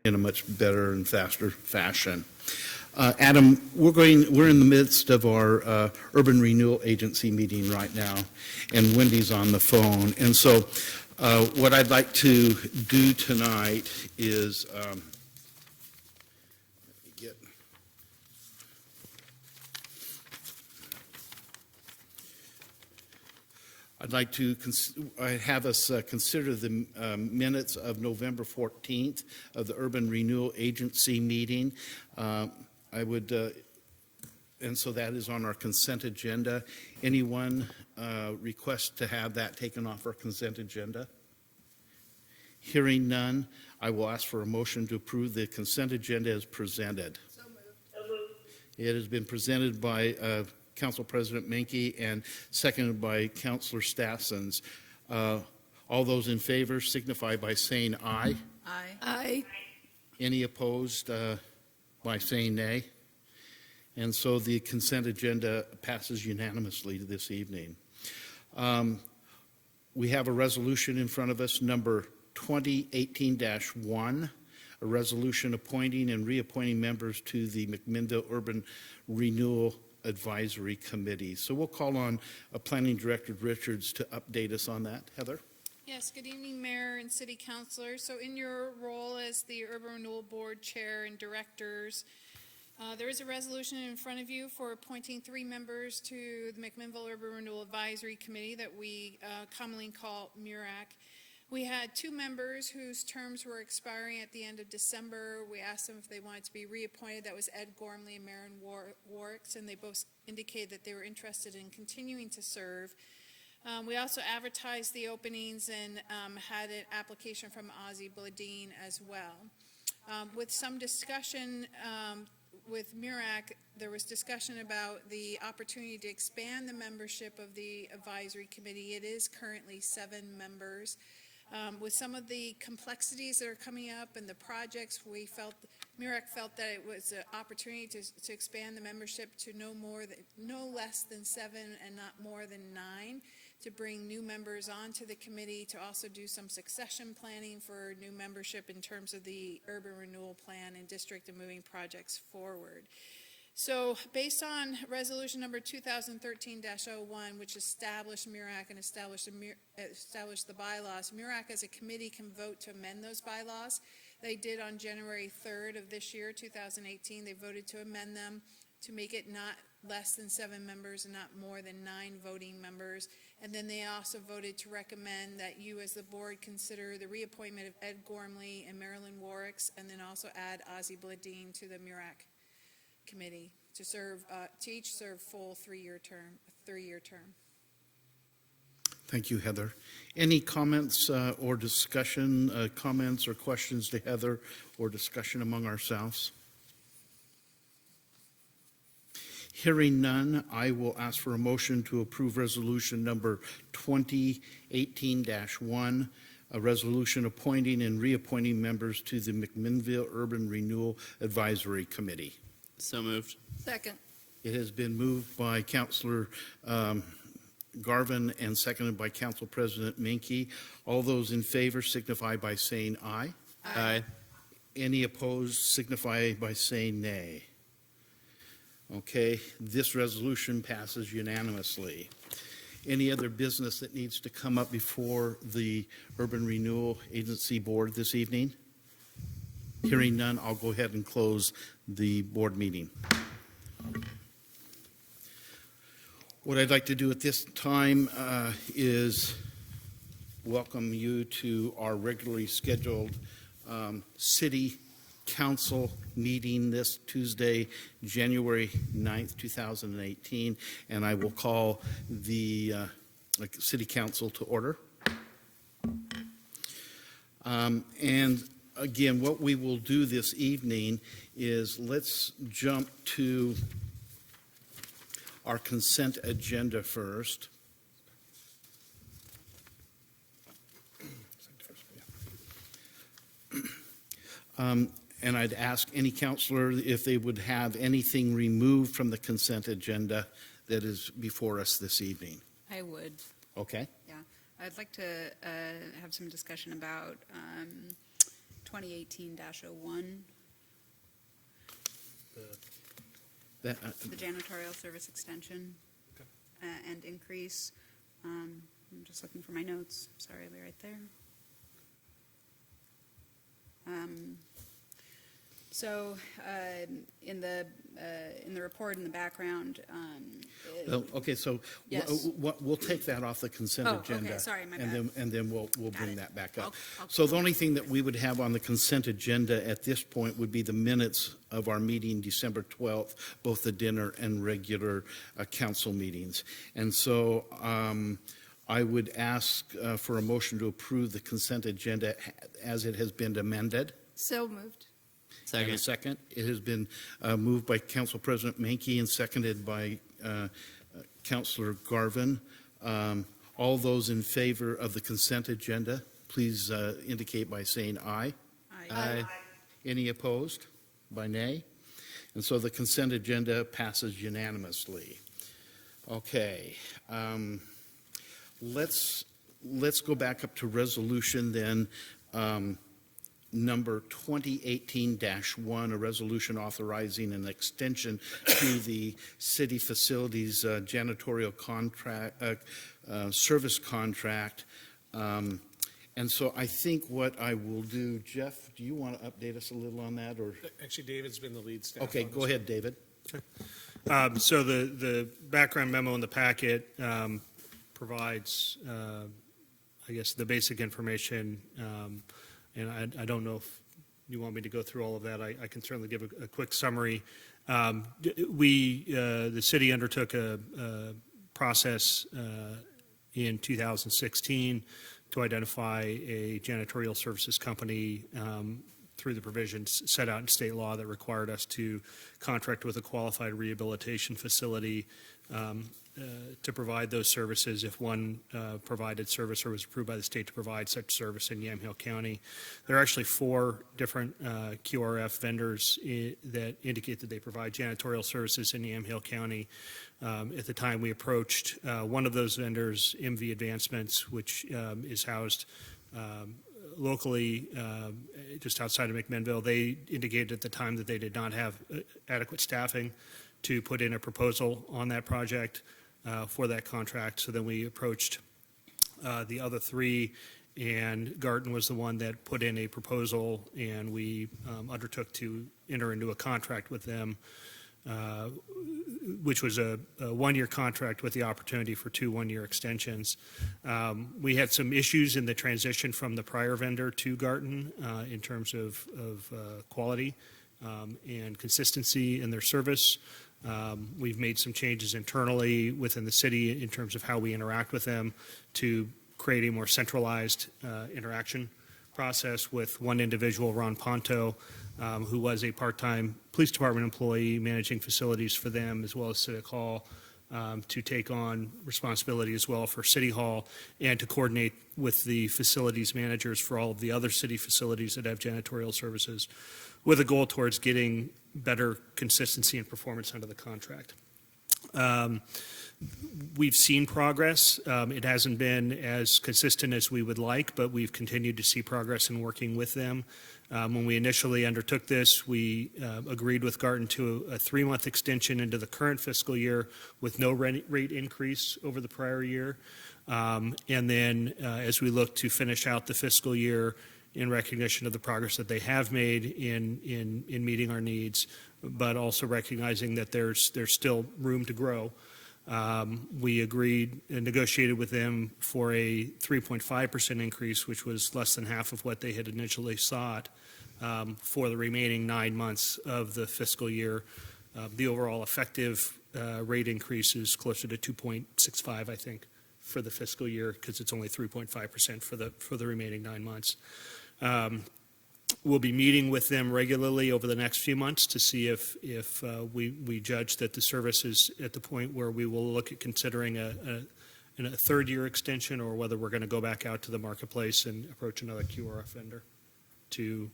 in a much better and faster fashion. Adam, we're in the midst of our Urban Renewal Agency meeting right now, and Wendy's on the phone. And so what I'd like to do tonight is I'd like to have us consider the minutes of November 14th of the Urban Renewal Agency meeting. And so that is on our consent agenda. Anyone request to have that taken off our consent agenda? Hearing none, I will ask for a motion to approve the consent agenda as presented. So moved. It has been presented by Council President Menke and seconded by Councilor Stassens. All those in favor signify by saying aye. Aye. Aye. Any opposed by saying nay. And so the consent agenda passes unanimously this evening. We have a resolution in front of us, number 2018-1, a resolution appointing and reappointing members to the McMinnville Urban Renewal Advisory Committee. So we'll call on Planning Director Richards to update us on that. Heather? Yes, good evening, Mayor and City Councilors. So in your role as the Urban Renewal Board Chair and Directors, there is a resolution in front of you for appointing 3 members to the McMinnville Urban Renewal Advisory Committee that we commonly call MURAC. We had 2 members whose terms were expiring at the end of December. We asked them if they wanted to be reappointed. That was Ed Gormley and Marin Warwicks, and they both indicated that they were interested in continuing to serve. We also advertised the openings and had an application from Ozzie Bladine as well. With some discussion with MURAC, there was discussion about the opportunity to expand the membership of the advisory committee. It is currently 7 members. With some of the complexities that are coming up and the projects, MURAC felt that it was an opportunity to expand the membership to no less than 7 and not more than 9, to bring new members onto the committee, to also do some succession planning for new membership in terms of the urban renewal plan and district and moving projects forward. So based on resolution number 2013-01, which established MURAC and established the bylaws, MURAC as a committee can vote to amend those bylaws. They did on January 3rd of this year, 2018. They voted to amend them to make it not less than 7 members and not more than 9 voting members. And then they also voted to recommend that you as the board consider the reappointment of Ed Gormley and Marilyn Warwicks, and then also add Ozzie Bladine to the MURAC committee to serve, to each serve full 3-year term. Thank you, Heather. Any comments or discussion, comments or questions to Heather, or discussion among ourselves? Hearing none, I will ask for a motion to approve resolution number 2018-1, a resolution appointing and reappointing members to the McMinnville Urban Renewal Advisory Committee. So moved. Second. It has been moved by Councilor Garvin and seconded by Council President Menke. All those in favor signify by saying aye. Aye. Any opposed signify by saying nay. Okay, this resolution passes unanimously. Any other business that needs to come up before the Urban Renewal Agency Board this evening? Hearing none, I'll go ahead and close the board meeting. What I'd like to do at this time is welcome you to our regularly scheduled City Council meeting this Tuesday, January 9th, 2018, and I will call the City Council to order. And again, what we will do this evening is let's jump to our consent agenda first. And I'd ask any counselor if they would have anything removed from the consent agenda that is before us this evening. I would. Okay. Yeah. I'd like to have some discussion about 2018-01, That, the janitorial service extension and increase. I'm just looking for my notes. Sorry, I'll be right there. So in the report in the background. well, okay, so Yes. we'll take that off the consent Oh, okay, agenda. sorry, my and bad. then we'll bring it. that back up. I'll- So the only thing that we would have on the consent agenda at this point would be the minutes of our meeting December 12th, both the dinner and regular council meetings. And so I would ask for a motion to approve the consent agenda as it has been amended. So moved. And a second. It has been moved by Council President Menke and seconded by Councilor Garvin. All those in favor of the consent agenda, please indicate by saying aye. Aye. Any opposed? By nay. And so the consent agenda passes unanimously. Okay. Let's go back up to resolution then. Number 2018-1, a resolution authorizing an extension to the city facilities janitorial contract, service contract. And so I think what I will do, Jeff, do you want to update us a little on that? Or Actually, David's been the lead staff. okay, on this go ahead, David. So the background memo in the packet provides, I guess, the basic information. And I don't know if you want me to go through all of that. I can certainly give a quick summary. The city undertook a process in 2016 to identify a janitorial services company through the provisions set out in state law that required us to contract with a qualified rehabilitation facility to provide those services if one provided service or was approved by the state to provide such service in Yamhill County. There are actually 4 different QRF vendors that indicate that they provide janitorial services in Yamhill County. At the time we approached one of those vendors, MV Advancements, which is housed locally just outside of McMinnville. They indicated at the time that they did not have adequate staffing to put in a proposal on that project for that contract. So then we approached the other 3, and Garton was the one that put in a proposal, and we undertook to enter into a contract with them, which was a 1-year contract with the opportunity for 2 one-year extensions. We had some issues in the transition from the prior vendor to Garton in terms of quality and consistency in their service. We've made some changes internally within the city in terms of how we interact with them to create a more centralized interaction process with one individual, Ron Ponto, who was a part-time police department employee managing facilities for them as well as City Hall, to take on responsibility as well for City Hall and to coordinate with the facilities managers for all of the other city facilities that have janitorial services, with a goal towards getting better consistency and performance under the contract. We've seen progress. It hasn't been as consistent as we would like, but we've continued to see progress in working with them. When we initially undertook this, we agreed with Garton to a 3-month extension into the current fiscal year with no rate increase over the prior year. And then as we look to finish out the fiscal year in recognition of the progress that they have made in meeting our needs, but also recognizing that there's still room to grow. We agreed and negotiated with them for a 3.5% increase, which was less than half of what they had initially sought for the remaining 9 months of the fiscal year. The overall effective rate increase is closer to 2.65, I think, for the fiscal year, because it's only 3.5% for the remaining 9 months. We'll be meeting with them regularly over the next few months to see if we judge that the service is at the point where we will look at considering a 3rd-year extension, or whether we're going to go back out to the marketplace and approach another QRF vendor to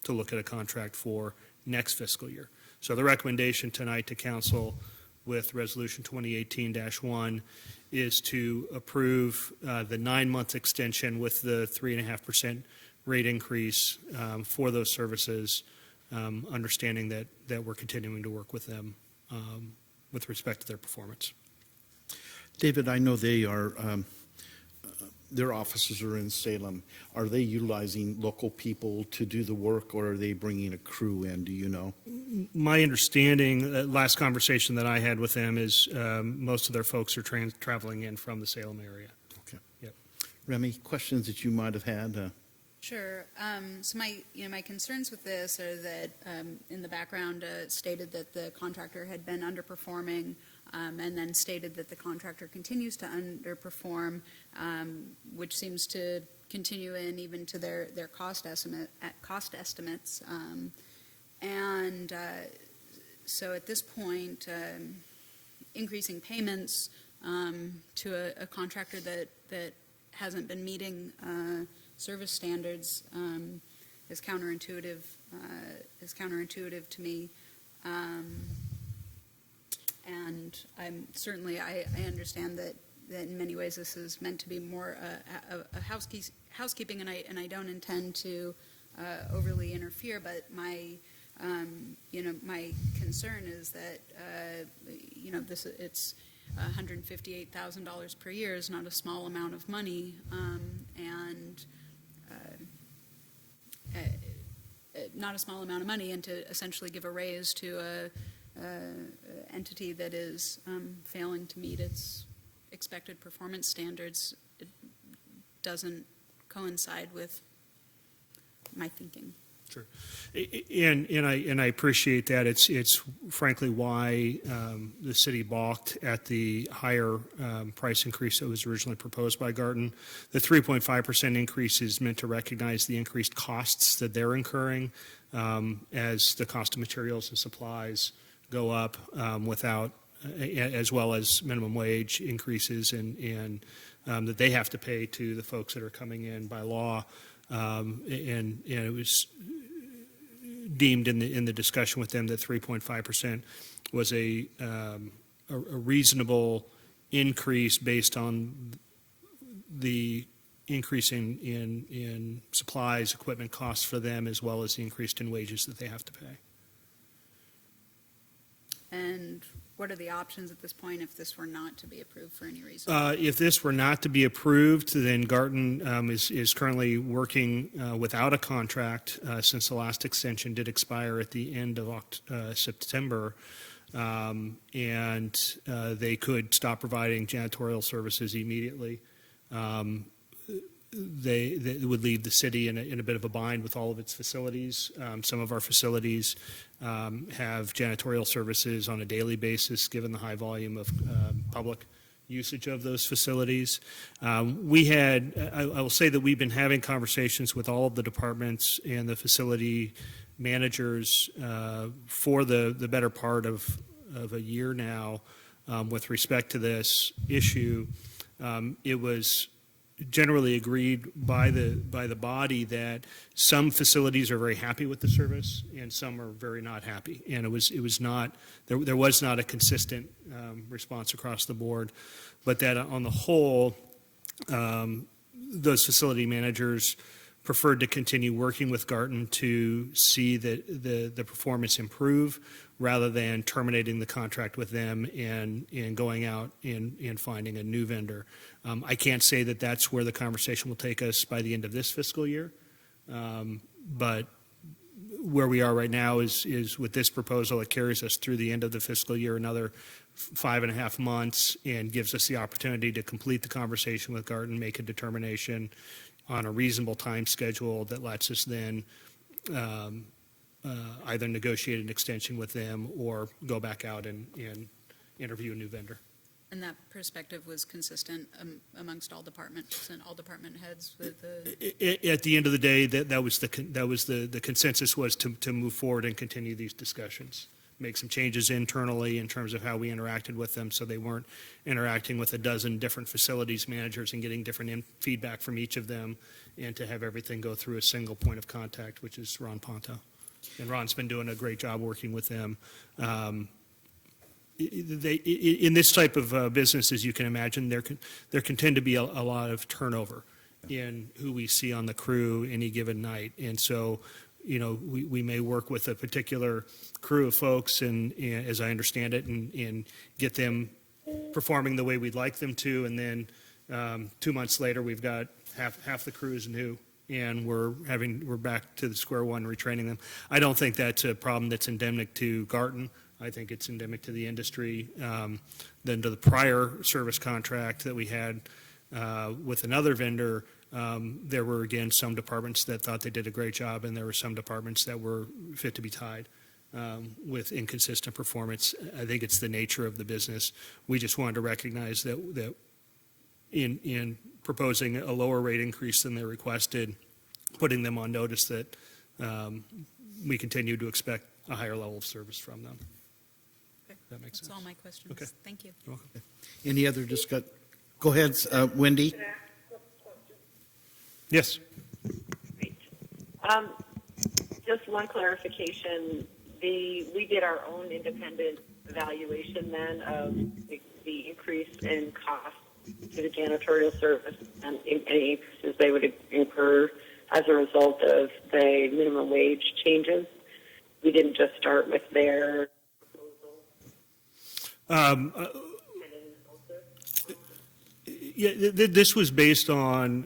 look at a contract for next fiscal year. So the recommendation tonight to council with Resolution 2018-1 is to approve the 9-month extension with the 3.5% rate increase for those services, understanding that we're continuing to work with them with respect to their performance. David, I know they are, their offices are in Salem. Are they utilizing local people to do the work, or are they bringing a crew in? Do you know? My understanding, last conversation that I had with them is most of their folks are traveling in from the Salem area. Okay. Yep. Remy, questions that you might have had? Sure. So my concerns with this are that in the background stated that the contractor had been underperforming, and then stated that the contractor continues to underperform, which seems to continue in even to their cost estimates. So at this point, increasing payments to a contractor that hasn't been meeting service standards is counterintuitive to me. And I'm certainly, I understand that in many ways this is meant to be more a housekeeping, and I don't intend to overly interfere, but my my concern is that it's $158,000 per year is not a small amount of money, and not a small amount of money, and to essentially give a raise to a entity that is failing to meet its expected performance standards, it doesn't coincide with my thinking. Sure, and I appreciate that. It's frankly why the city balked at the higher price increase that was originally proposed by Garton. The 3.5% increase is meant to recognize the increased costs that they're incurring as the cost of materials and supplies go up without, as well as minimum wage increases and that they have to pay to the folks that are coming in by law. And it was deemed in the discussion with them that 3.5% was a reasonable increase based on the increase in supplies, equipment costs for them, as well as the increase in wages that they have to pay. And what are the options at this point if this were not to be approved for any reason? If this were not to be approved, then Garton is currently working without a contract since the last extension did expire at the end of September, and they could stop providing janitorial services immediately. They would leave the city in a bit of a bind with all of its facilities. Some of our facilities have janitorial services on a daily basis, given the high volume of public usage of those facilities. I will say that we've been having conversations with all of the departments and the facility managers for the better part of a year now with respect to this issue. It was generally agreed by the body that some facilities are very happy with the service and some are very not happy, and there was not a consistent response across the board, but that on the whole those facility managers preferred to continue working with Garton to see the performance improve rather than terminating the contract with them and going out and finding a new vendor. I can't say that that's where the conversation will take us by the end of this fiscal year, but where we are right now is with this proposal, it carries us through the end of the fiscal year, another 5.5 months, and gives us the opportunity to complete the conversation with Garton, make a determination on a reasonable time schedule that lets us then either negotiate an extension with them or go back out and interview a new vendor. And that perspective was consistent amongst all departments and all department heads with the... At the end of the day, that was the consensus was to move forward and continue these discussions. Make some changes internally in terms of how we interacted with them so they weren't interacting with a dozen different facilities managers and getting different feedback from each of them, and to have everything go through a single point of contact, which is Ron Ponto. And Ron's been doing a great job working with them. In this type of business, as you can imagine, there can tend to be a lot of turnover. in who we see on the crew any given night. And so, we may work with a particular crew of folks and as I understand it, and get them performing the way we'd like them to. And then 2 months later, we've got half the crew is new, and we're back to the square one, retraining them. I don't think that's a problem that's endemic to Garton. I think it's endemic to the industry. Then to the prior service contract that we had with another vendor, there were, again, some departments that thought they did a great job, and there were some departments that were fit to be tied with inconsistent performance. I think it's the nature of the business. We just wanted to recognize that in proposing a lower rate increase than they requested, putting them on notice that we continue to expect a higher level of service from them. Okay. That makes sense. That's all my questions. Okay. Thank you. You're welcome. Any other discuss? Go ahead, Wendy. Yes. Great. Just one clarification. We did our own independent evaluation then of the increase in cost to the janitorial service and any increases they would incur as a result of the minimum wage changes. We didn't just start with their proposal. Yeah, this was based on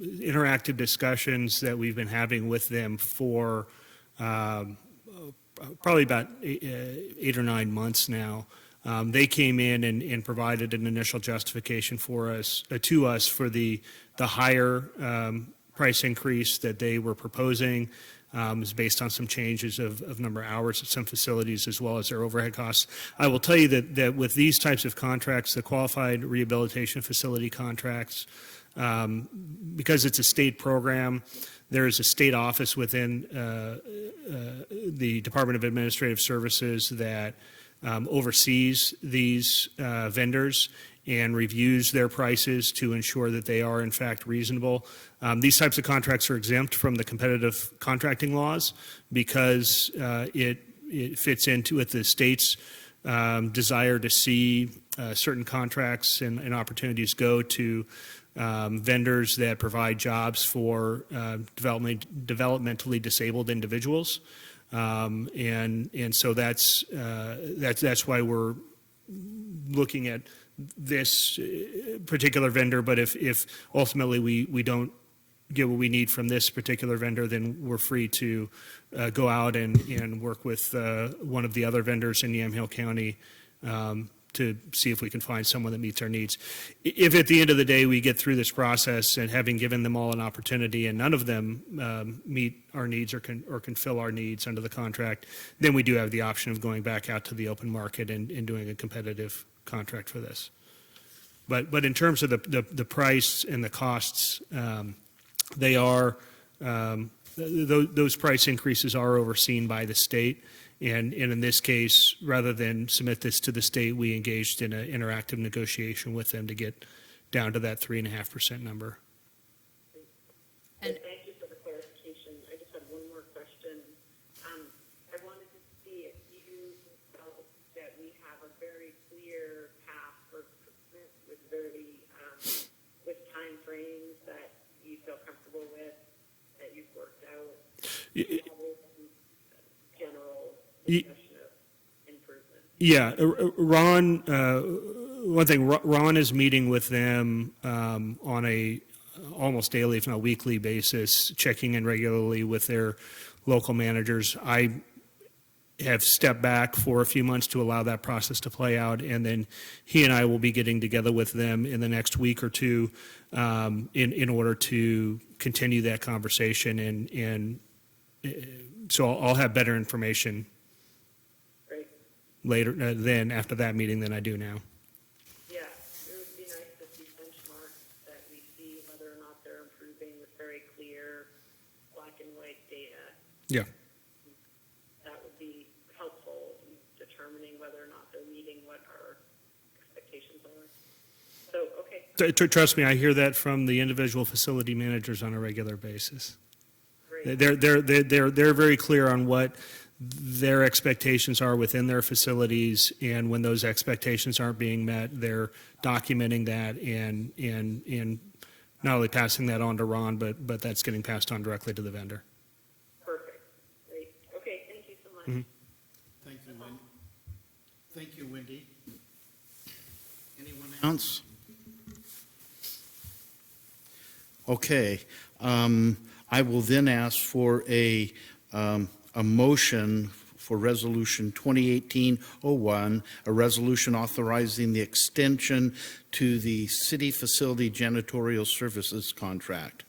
interactive discussions that we've been having with them for probably about 8 or 9 months now. They came in and provided an initial justification for us to us for the higher price increase that they were proposing. Is based on some changes of number of hours at some facilities as well as their overhead costs. I will tell you that with these types of contracts, the qualified rehabilitation facility contracts, because it's a state program, there is a state office within the Department of Administrative Services that oversees these vendors and reviews their prices to ensure that they are in fact reasonable. These types of contracts are exempt from the competitive contracting laws because it fits into with the state's desire to see certain contracts and opportunities go to vendors that provide jobs for developmentally disabled individuals. And so that's why we're looking at this particular vendor. But if ultimately we don't get what we need from this particular vendor, then we're free to go out and work with one of the other vendors in Yamhill County to see if we can find someone that meets our needs. If at the end of the day we get through this process and having given them all an opportunity and none of them meet our needs or can fill our needs under the contract, then we do have the option of going back out to the open market and doing a competitive contract for this. But in terms of the price and the costs, they are those price increases are overseen by the state. And in this case, rather than submit this to the state, we engaged in an interactive negotiation with them to get down to that 3.5% number. And thank you for the clarification. I just had one more question. I wanted to see if you felt that we have a very clear path for improvement with with time frames that you feel comfortable with, that you've worked out. General discussion of improvement. Yeah, Ron. One thing, Ron is meeting with them on a almost daily, if not weekly basis, checking in regularly with their local managers. I have stepped back for a few months to allow that process to play out, and then he and I will be getting together with them in the next week or two in order to continue that conversation, and so I'll have better information Great. later then after that meeting than I do now. Yeah, it would be nice to see benchmarks that we see whether or not they're improving with very clear black and white data. Yeah. That would be helpful in determining whether or not they're meeting what our expectations are. So, okay. Trust me, I hear that from the individual facility managers on a regular basis. Great. They're very clear on what their expectations are within their facilities, and when those expectations aren't being met, they're documenting that and not only passing that on to Ron, but that's getting passed on directly to the vendor. Perfect. Great. Okay, thank you so much. Mhm. Thank you, Wendy. Thank you, Wendy. Anyone else? Okay, I will then ask for a motion for Resolution 2018-01, a resolution authorizing the extension to the city facility janitorial services contract.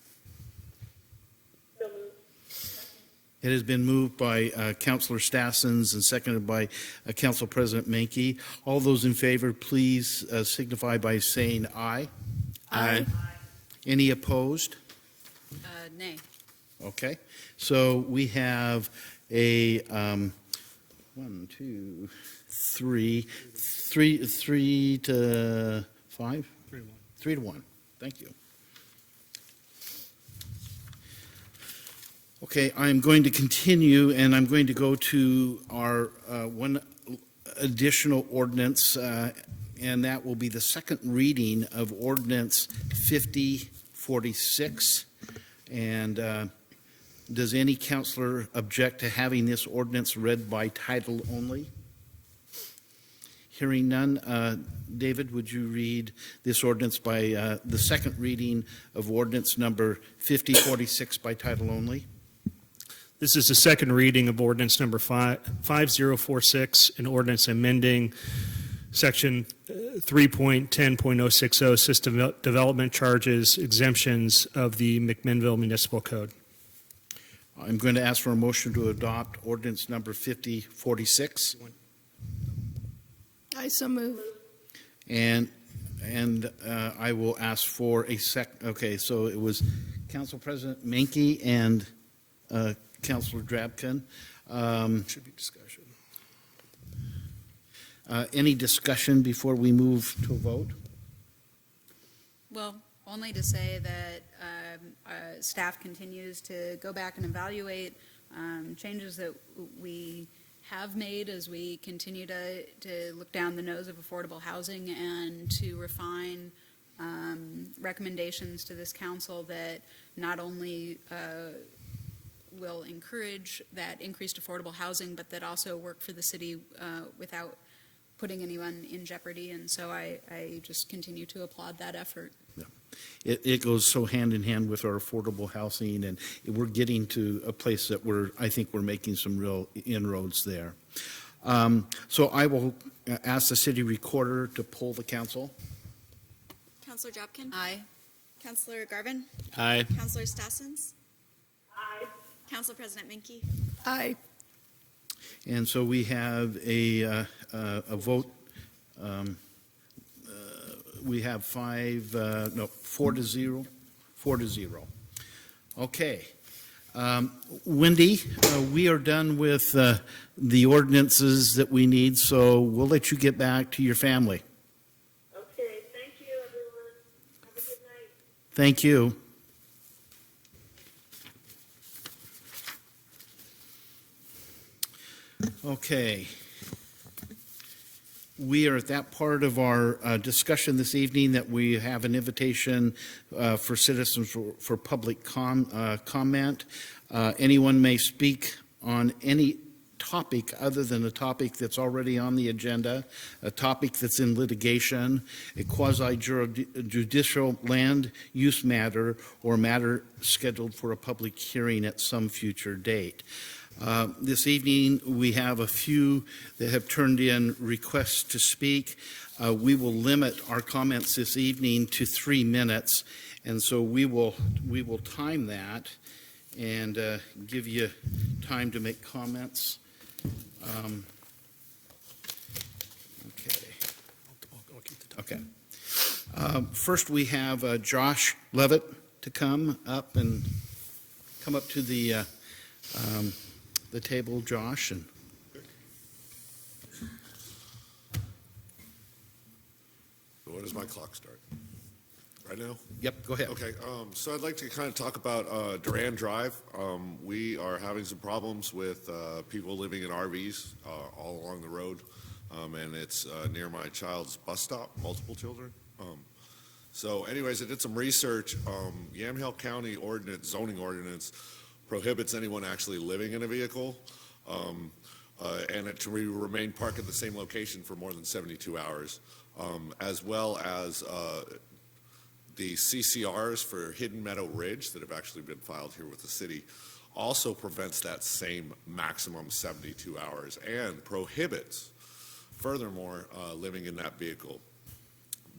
It has been moved by Councillor Stassens and seconded by Council President Menke. All those in favor, please signify by saying aye. Aye. Any opposed? Nay. Okay, so we have a 1, 2, 3 to 5? 3-1. 3 to 1. Thank you. Okay, I'm going to continue, and I'm going to go to our one additional ordinance, and that will be the second reading of Ordinance 5046. And does any councillor object to having this ordinance read by title only? Hearing none, David, would you read this ordinance by the second reading of ordinance number 5046 by title only? This is the second reading of ordinance number 5046, an ordinance amending section 3.10.060 system development charges exemptions of the McMinnville Municipal Code. I'm going to ask for a motion to adopt ordinance number 5046. I so move. And I will ask for a okay, so it was Council President Menke and Councilor Drabkin. Should be discussion. Any discussion before we move to a vote? Well, only to say that staff continues to go back and evaluate changes that we have made as we continue to look down the nose of affordable housing and to refine recommendations to this council that not only will encourage that increased affordable housing, but that also work for the city without putting anyone in jeopardy. And so I just continue to applaud that effort. Yeah. It goes so hand in hand with our affordable housing, and we're getting to a place that I think we're making some real inroads there. So I will ask the city recorder to poll the council. Councillor Drabkin? Aye. Councillor Garvin? Aye. Councillor Stassens? Aye. Council President Menke? Aye. And so we have a vote. We have 4 to 0. 4 to 0. Okay. Wendy, we are done with the ordinances that we need, so we'll let you get back to your family. Okay, thank you, everyone. Have a good night. Thank you. Okay. We are at that part of our discussion this evening that we have an invitation for citizens for public comment. Anyone may speak on any topic other than a topic that's already on the agenda, a topic that's in litigation, a quasi-judicial land use matter, or a matter scheduled for a public hearing at some future date. This evening, we have a few that have turned in requests to speak. We will limit our comments this evening to 3 minutes, and so we will time that and give you time to make comments. Okay. First, we have Josh Levitt to come up to the table, Josh. And when does my clock start? Right now? Yep, go ahead. Okay, so I'd like to kind of talk about Duran Drive. We are having some problems with people living in RVs all along the road, and it's near my child's bus stop, multiple children. So anyways, I did some research. Yamhill County ordinance, zoning ordinance prohibits anyone actually living in a vehicle, and it to remain parked at the same location for more than 72 hours, as well as the CCRs for Hidden Meadow Ridge that have actually been filed here with the city also prevents that same maximum 72 hours and prohibits, furthermore, living in that vehicle.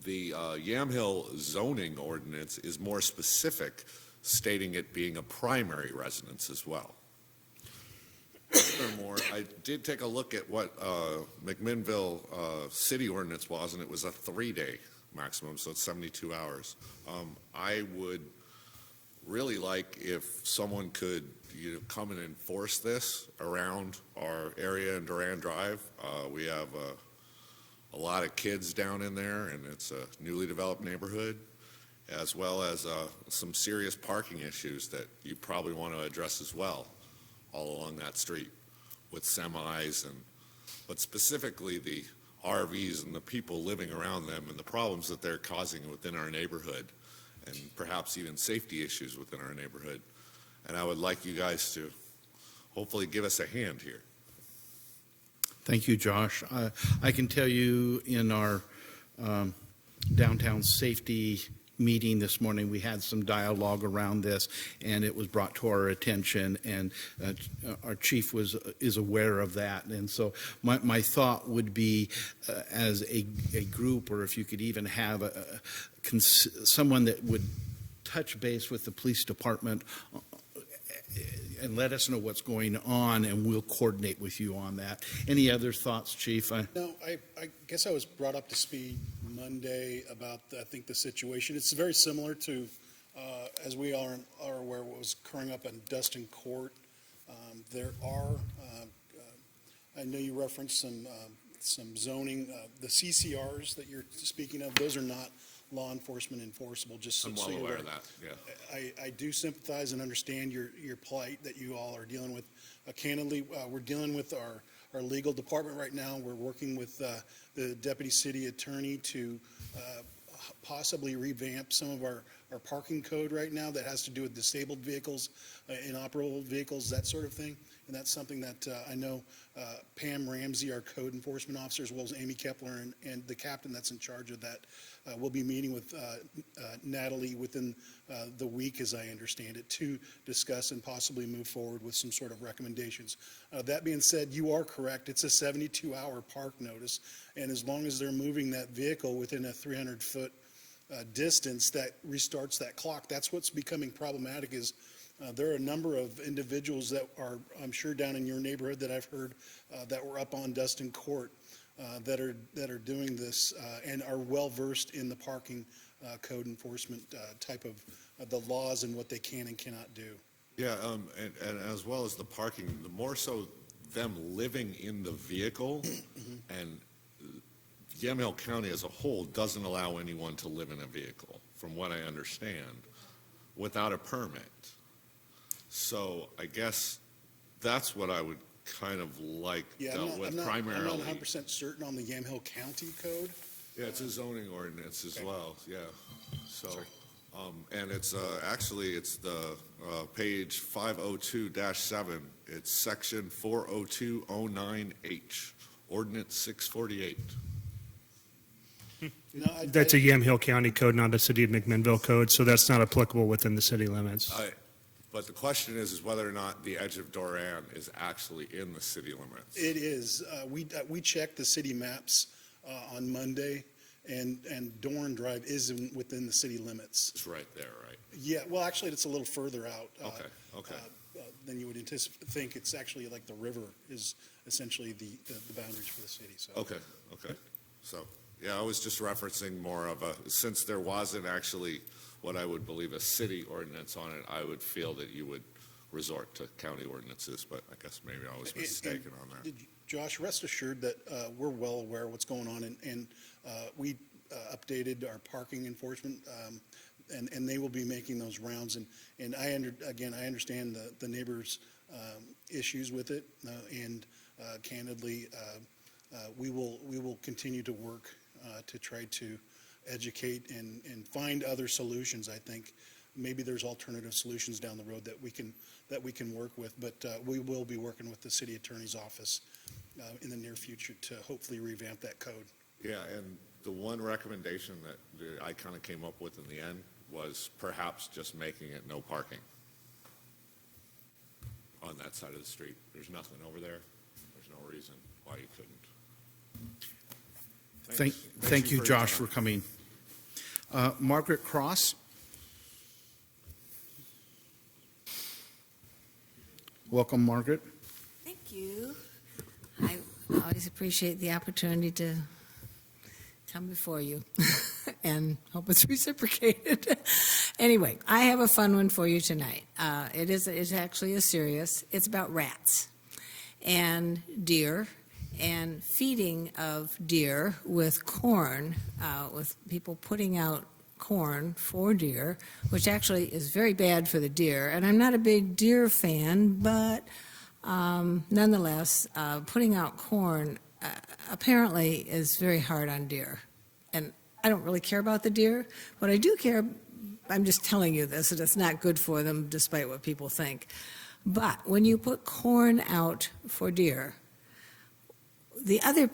The Yamhill zoning ordinance is more specific, stating it being a primary residence as well. Furthermore, I did take a look at what McMinnville city ordinance was, and it was a 3-day maximum, so it's 72 hours. I would really like if someone could come and enforce this around our area in Duran Drive. We have a lot of kids down in there, and it's a newly developed neighborhood, as well as some serious parking issues that you probably want to address as well, all along that street with semis, but specifically the RVs and the people living around them and the problems that they're causing within our neighborhood, and perhaps even safety issues within our neighborhood. And I would like you guys to hopefully give us a hand here. Thank you, Josh. I can tell you in our downtown safety meeting this morning, we had some dialogue around this, and it was brought to our attention, and our chief is aware of that. And so my thought would be, as a group, or if you could even have someone that would touch base with the police department and let us know what's going on, and we'll coordinate with you on that. Any other thoughts, Chief? No, I guess I was brought up to speed Monday about, I think, the situation. It's very similar to, as we are aware, what was occurring up in Dustin Court. There are, I know you referenced some zoning, the CCRs that you're speaking of, those are not law enforcement enforceable, just so I'm well you're aware aware. of that, yeah. I do sympathize and understand your plight that you all are dealing with. Candidly, we're dealing with our legal department right now. We're working with the deputy city attorney to possibly revamp some of our parking code right now that has to do with disabled vehicles, inoperable vehicles, that sort of thing. And that's something that I know Pam Ramsey, our code enforcement officer, as well as Amy Kepler and the captain that's in charge of that, will be meeting with Natalie within the week, as I understand it, to discuss and possibly move forward with some sort of recommendations. That being said, you are correct. It's a 72-hour park notice, and as long as they're moving that vehicle within a 300-foot distance, that restarts that clock. That's what's becoming problematic is there are a number of individuals that are, I'm sure, down in your neighborhood that I've heard that were up on Dustin Court that are doing this and are well versed in the parking code enforcement type of the laws and what they can and cannot do. Yeah, and as well as the parking, the more so them living in the vehicle, and Yamhill County as a whole doesn't allow anyone to live in a vehicle, from what I understand, without a permit. So I guess that's what I would kind of like dealt with primarily. I'm not 100% certain on the Yamhill County code. Yeah, it's a zoning ordinance as Okay. well, yeah. So, and it's actually, it's the page 502-7. It's section 40209H, ordinance 648. No, That's a Yamhill County code, not a City of McMinnville code, so that's not applicable within the city limits. But the question is whether or not the edge of Duran is actually in the city limits. It is. We checked the city maps on Monday, and Dorn Drive is within the city limits. It's right there, right? Yeah, well, actually, it's a little further out. Okay. Than you would think. It's actually like the river is essentially the boundaries for the city, so. Okay. So, yeah, I was just referencing more of since there wasn't actually what I would believe a city ordinance on it, I would feel that you would resort to county ordinances, but I guess maybe I was mistaken on that. Josh, rest assured that we're well aware of what's going on, and we updated our parking enforcement, and they will be making those rounds. And I understand the neighbors' issues with it, and candidly, we will continue to work to try to educate and find other solutions. I think maybe there's alternative solutions down the road that we can work with, but we will be working with the city attorney's office in the near future to hopefully revamp that code. Yeah, and the one recommendation that I kind of came up with in the end was perhaps just making it no parking on that side of the street. There's nothing over there. There's no reason why you couldn't. Thank you, for your Josh, time. for coming. Margaret Cross? Welcome, Margaret. Thank you. I always appreciate the opportunity to come before you and hope it's reciprocated. Anyway, I have a fun one for you tonight. It's actually it's about rats and deer and feeding of deer with corn, with people putting out corn for deer, which actually is very bad for the deer. And I'm not a big deer fan, but nonetheless, putting out corn apparently is very hard on deer. And I don't really care about the deer. What I do care, I'm just telling you this, that it's not good for them despite what people think. But when you put corn out for deer, the other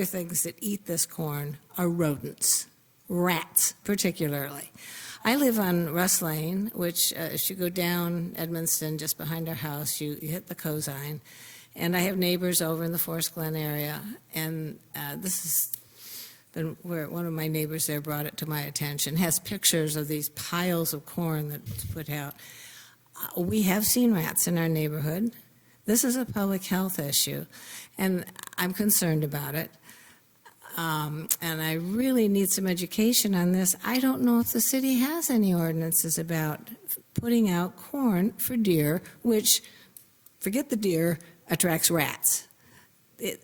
things that eat this corn are rodents, rats particularly. I live on Russ Lane, which as you go down Edmonston, just behind our house, you hit the Cosine. And I have neighbors over in the Forest Glen area, and this has been where one of my neighbors there brought it to my attention, has pictures of these piles of corn that's put out. We have seen rats in our neighborhood. This is a public health issue, and I'm concerned about it. And I really need some education on this. I don't know if the city has any ordinances about putting out corn for deer, which, forget the deer, attracts rats.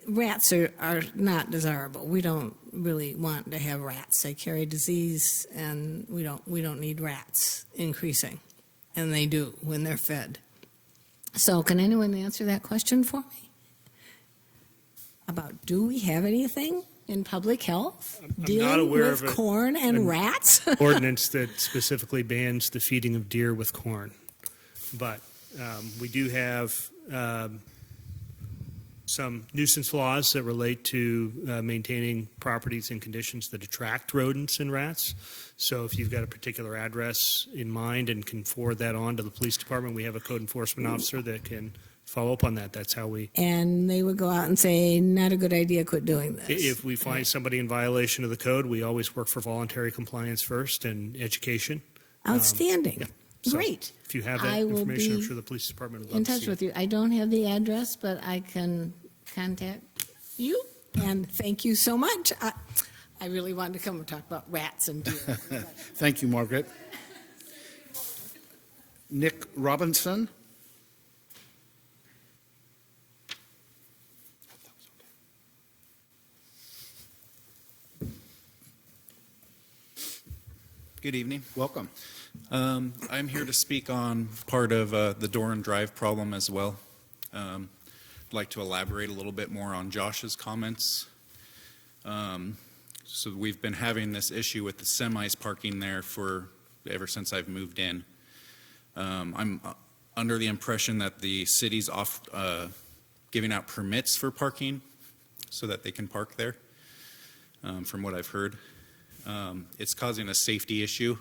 Rats are not desirable. We don't really want to have rats. They carry disease, and we don't need rats increasing, and they do when they're fed. So can anyone answer that question for me? About, do we have anything in public health I'm not dealing aware with of corn and rats? Ordinance that specifically bans the feeding of deer with corn. But we do have some nuisance laws that relate to maintaining properties in conditions that attract rodents and rats. So if you've got a particular address in mind and can forward that on to the police department, we have a code enforcement officer that can follow up on that. That's how we... And they would go out and say, not a good idea, quit doing this. If we find somebody in violation of the code, we always work for voluntary compliance first and education. Outstanding. yeah. So Great. If you have I that will information, I'm be sure the police department would love In to touch see it. with you. I don't have the address, but I can contact you, and thank you so much. I really wanted to come and talk about rats and deer. Thank you, Margaret. Nick Robinson? Good evening. Welcome. I'm here to speak on part of the Doran Drive problem as well. I'd like to elaborate a little bit more on Josh's comments. So we've been having this issue with the semis parking there for ever since I've moved in. I'm under the impression that the city's giving out permits for parking so that they can park there, from what I've heard. It's causing a safety issue.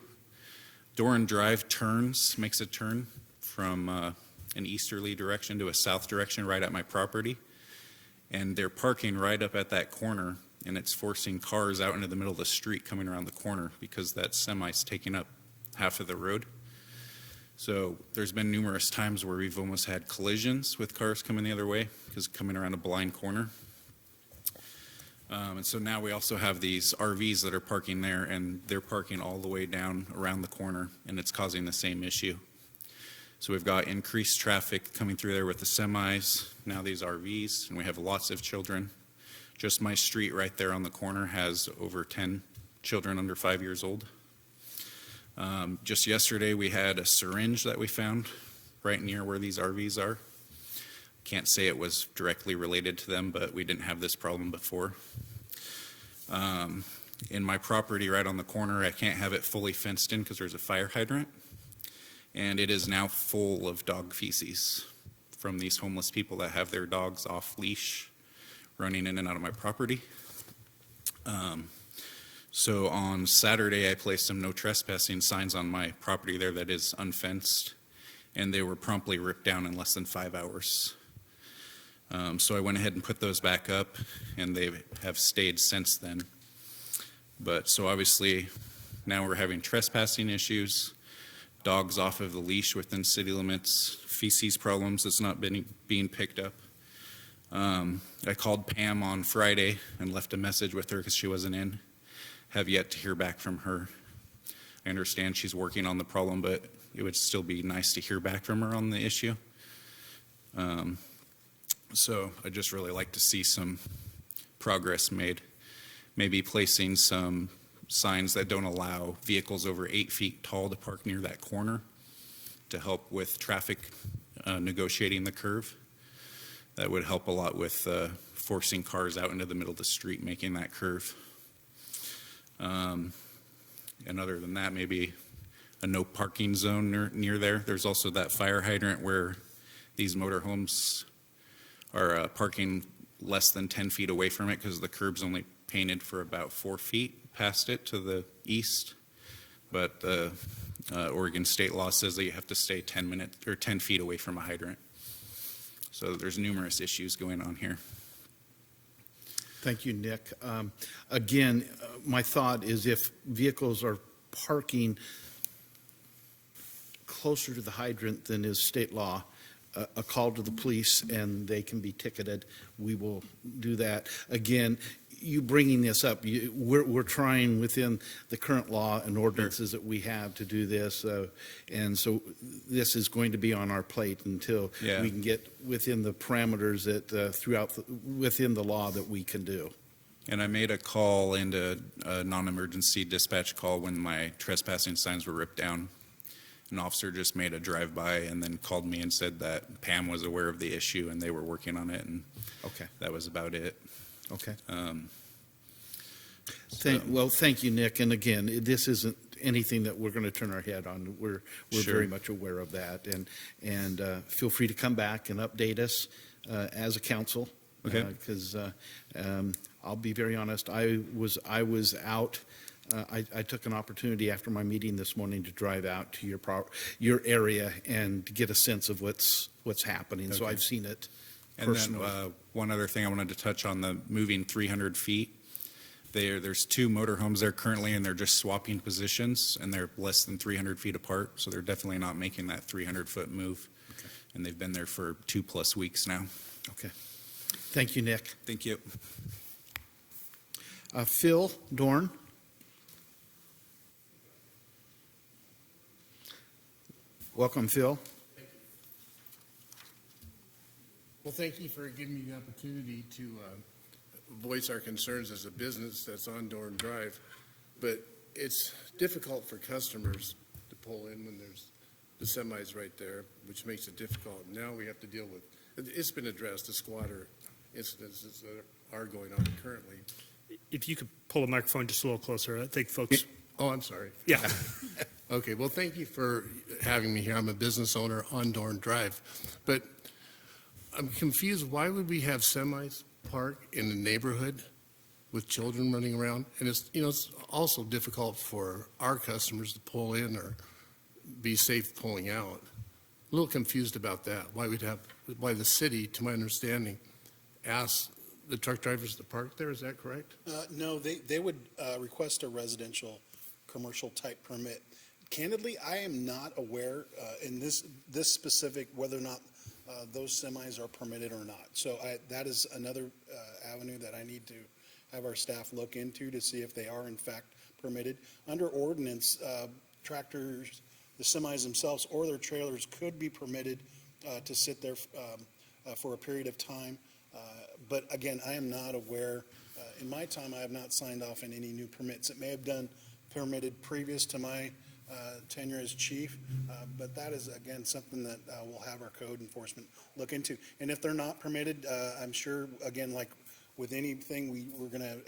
Doran Drive makes a turn from an easterly direction to a south direction right at my property. And they're parking right up at that corner, and it's forcing cars out into the middle of the street coming around the corner because that semi's taking up half of the road. So there's been numerous times where we've almost had collisions with cars coming the other way because coming around a blind corner. And so now we also have these RVs that are parking there, and they're parking all the way down around the corner, and it's causing the same issue. So we've got increased traffic coming through there with the semis, now these RVs, and we have lots of children. Just my street right there on the corner has over 10 children under 5 years old. Just yesterday we had a syringe that we found right near where these RVs are. Can't say it was directly related to them, but we didn't have this problem before. in my property right on the corner, I can't have it fully fenced in because there's a fire hydrant. And it is now full of dog feces from these homeless people that have their dogs off leash, running in and out of my property. So on Saturday, I placed some no trespassing signs on my property there that is unfenced, and they were promptly ripped down in less than 5 hours. So I went ahead and put those back up, and they have stayed since then. But so obviously, now we're having trespassing issues, dogs off of the leash within city limits, feces problems that's not being picked up. I called Pam on Friday and left a message with her because she wasn't in. Have yet to hear back from her. I understand she's working on the problem, but it would still be nice to hear back from her on the issue. So I'd just really like to see some progress made. Maybe placing some signs that don't allow vehicles over 8 feet tall to park near that corner to help with traffic negotiating the curve. That would help a lot with forcing cars out into the middle of the street, making that curve. And other than that, maybe a no parking zone near there. There's also that fire hydrant where these motorhomes are parking less than 10 feet away from it because the curb's only painted for about 4 feet past it to the east. But the Oregon state law says that you have to stay 10 feet away from a hydrant. So there's numerous issues going on here. Thank you, Nick. Again, my thought is if vehicles are parking closer to the hydrant than is state law, a call to the police and they can be ticketed. We will do that. Again, you bringing this up, we're trying within the current law and ordinances that we have to do this. And so this is going to be on our plate until we can get within the parameters that within the law that we can do. And I made a call into a non-emergency dispatch call when my trespassing signs were ripped down. An officer just made a drive-by and then called me and said that Pam was aware of the issue and they were working on it, and that was about it. Okay. Well, thank you, Nick. And again, this isn't anything that we're going to turn our head on. We're very much aware of that, and feel free to come back and update us as a council. Okay. Because I'll be very honest, I was out. I took an opportunity after my meeting this morning to drive out to your area and to get a sense of what's happening. So I've seen it personally. And then one other thing I wanted to touch on, the moving 300 feet. There's 2 motorhomes there currently, and they're just swapping positions, and they're less than 300 feet apart. So they're definitely not making that 300-foot move. Okay. And they've been there for 2+ weeks now. Okay. Thank you, Nick. Thank you. Phil Dorn. Welcome, Phil. Thank you. Well, thank you for giving me the opportunity to voice our concerns as a business that's on Dorn Drive. But it's difficult for customers to pull in when there's the semis right there, which makes it difficult. Now we have to deal with, it's been addressed, the squatter incidences that are going on currently. If you could pull the microphone just a little closer, I think folks. Oh, I'm sorry. Yeah. Okay, well, thank you for having me here. I'm a business owner on Dorn Drive. But I'm confused, why would we have semis park in the neighborhood with children running around? And it's also difficult for our customers to pull in or be safe pulling out. A little confused about that. Why the city, to my understanding, asks the truck drivers to park there, is that correct? No, they would request a residential commercial type permit. Candidly, I am not aware in this specific whether or not those semis are permitted or not. So that is another avenue that I need to have our staff look into to see if they are in fact permitted. Under ordinance, tractors, the semis themselves or their trailers could be permitted to sit there for a period of time. But again, I am not aware. In my time, I have not signed off on any new permits. It may have done permitted previous to my tenure as chief, but that is, again, something that we'll have our code enforcement look into. And if they're not permitted, I'm sure, again, like with anything, we're going to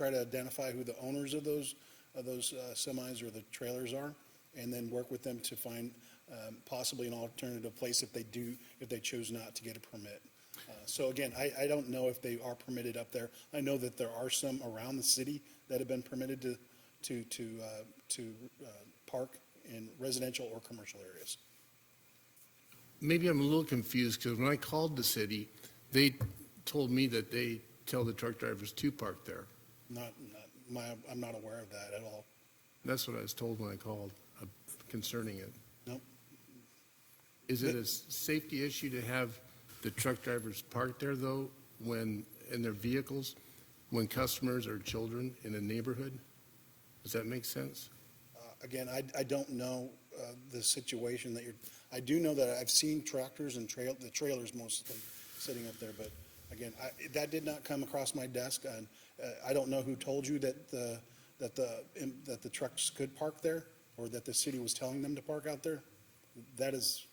try to identify who the owners of those semis or the trailers are, and then work with them to find possibly an alternative place if they choose not to get a permit. So again, I don't know if they are permitted up there. I know that there are some around the city that have been permitted to park in residential or commercial areas. Maybe I'm a little confused, because when I called the city, they told me that they tell the truck drivers to park there. I'm not aware of that at all. That's what I was told when I called concerning it. Nope. Is it a safety issue to have the truck drivers park there, though, when, in their vehicles, when customers are children in a neighborhood? Does that make sense? Again, I don't know the situation that I do know that I've seen tractors and the trailers mostly sitting up there, but again, that did not come across my desk. And I don't know who told you that the trucks could park there, or that the city was telling them to park out there. That's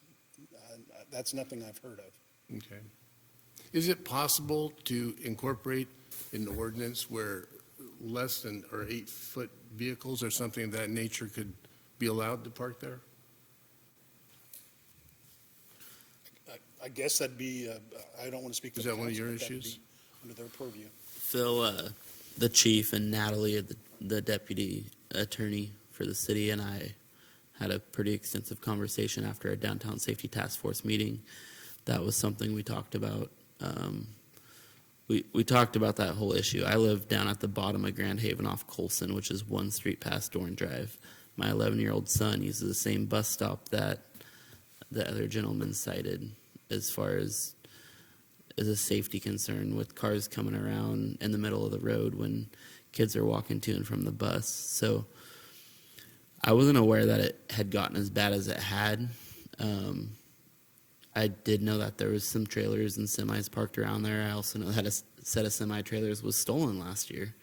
nothing I've heard of. Okay. Is it possible to incorporate an ordinance where less than or 8-foot vehicles or something of that nature could be allowed to park there? I guess that'd be, I don't want to speak for Is the that one of council, your but that'd issues? be under their purview. Phil, the chief, and Natalie, the deputy attorney for the city, and I had a pretty extensive conversation after our downtown safety task force meeting. That was something we talked about. We talked about that whole issue. I live down at the bottom of Grand Haven off Colson, which is one street past Dorn Drive. My 11-year-old son uses the same bus stop that the other gentleman cited as far as a safety concern, with cars coming around in the middle of the road when kids are walking to and from the bus. So I wasn't aware that it had gotten as bad as it had. I did know that there was some trailers and semis parked around there. I also know that a set of semi-trailers was stolen last year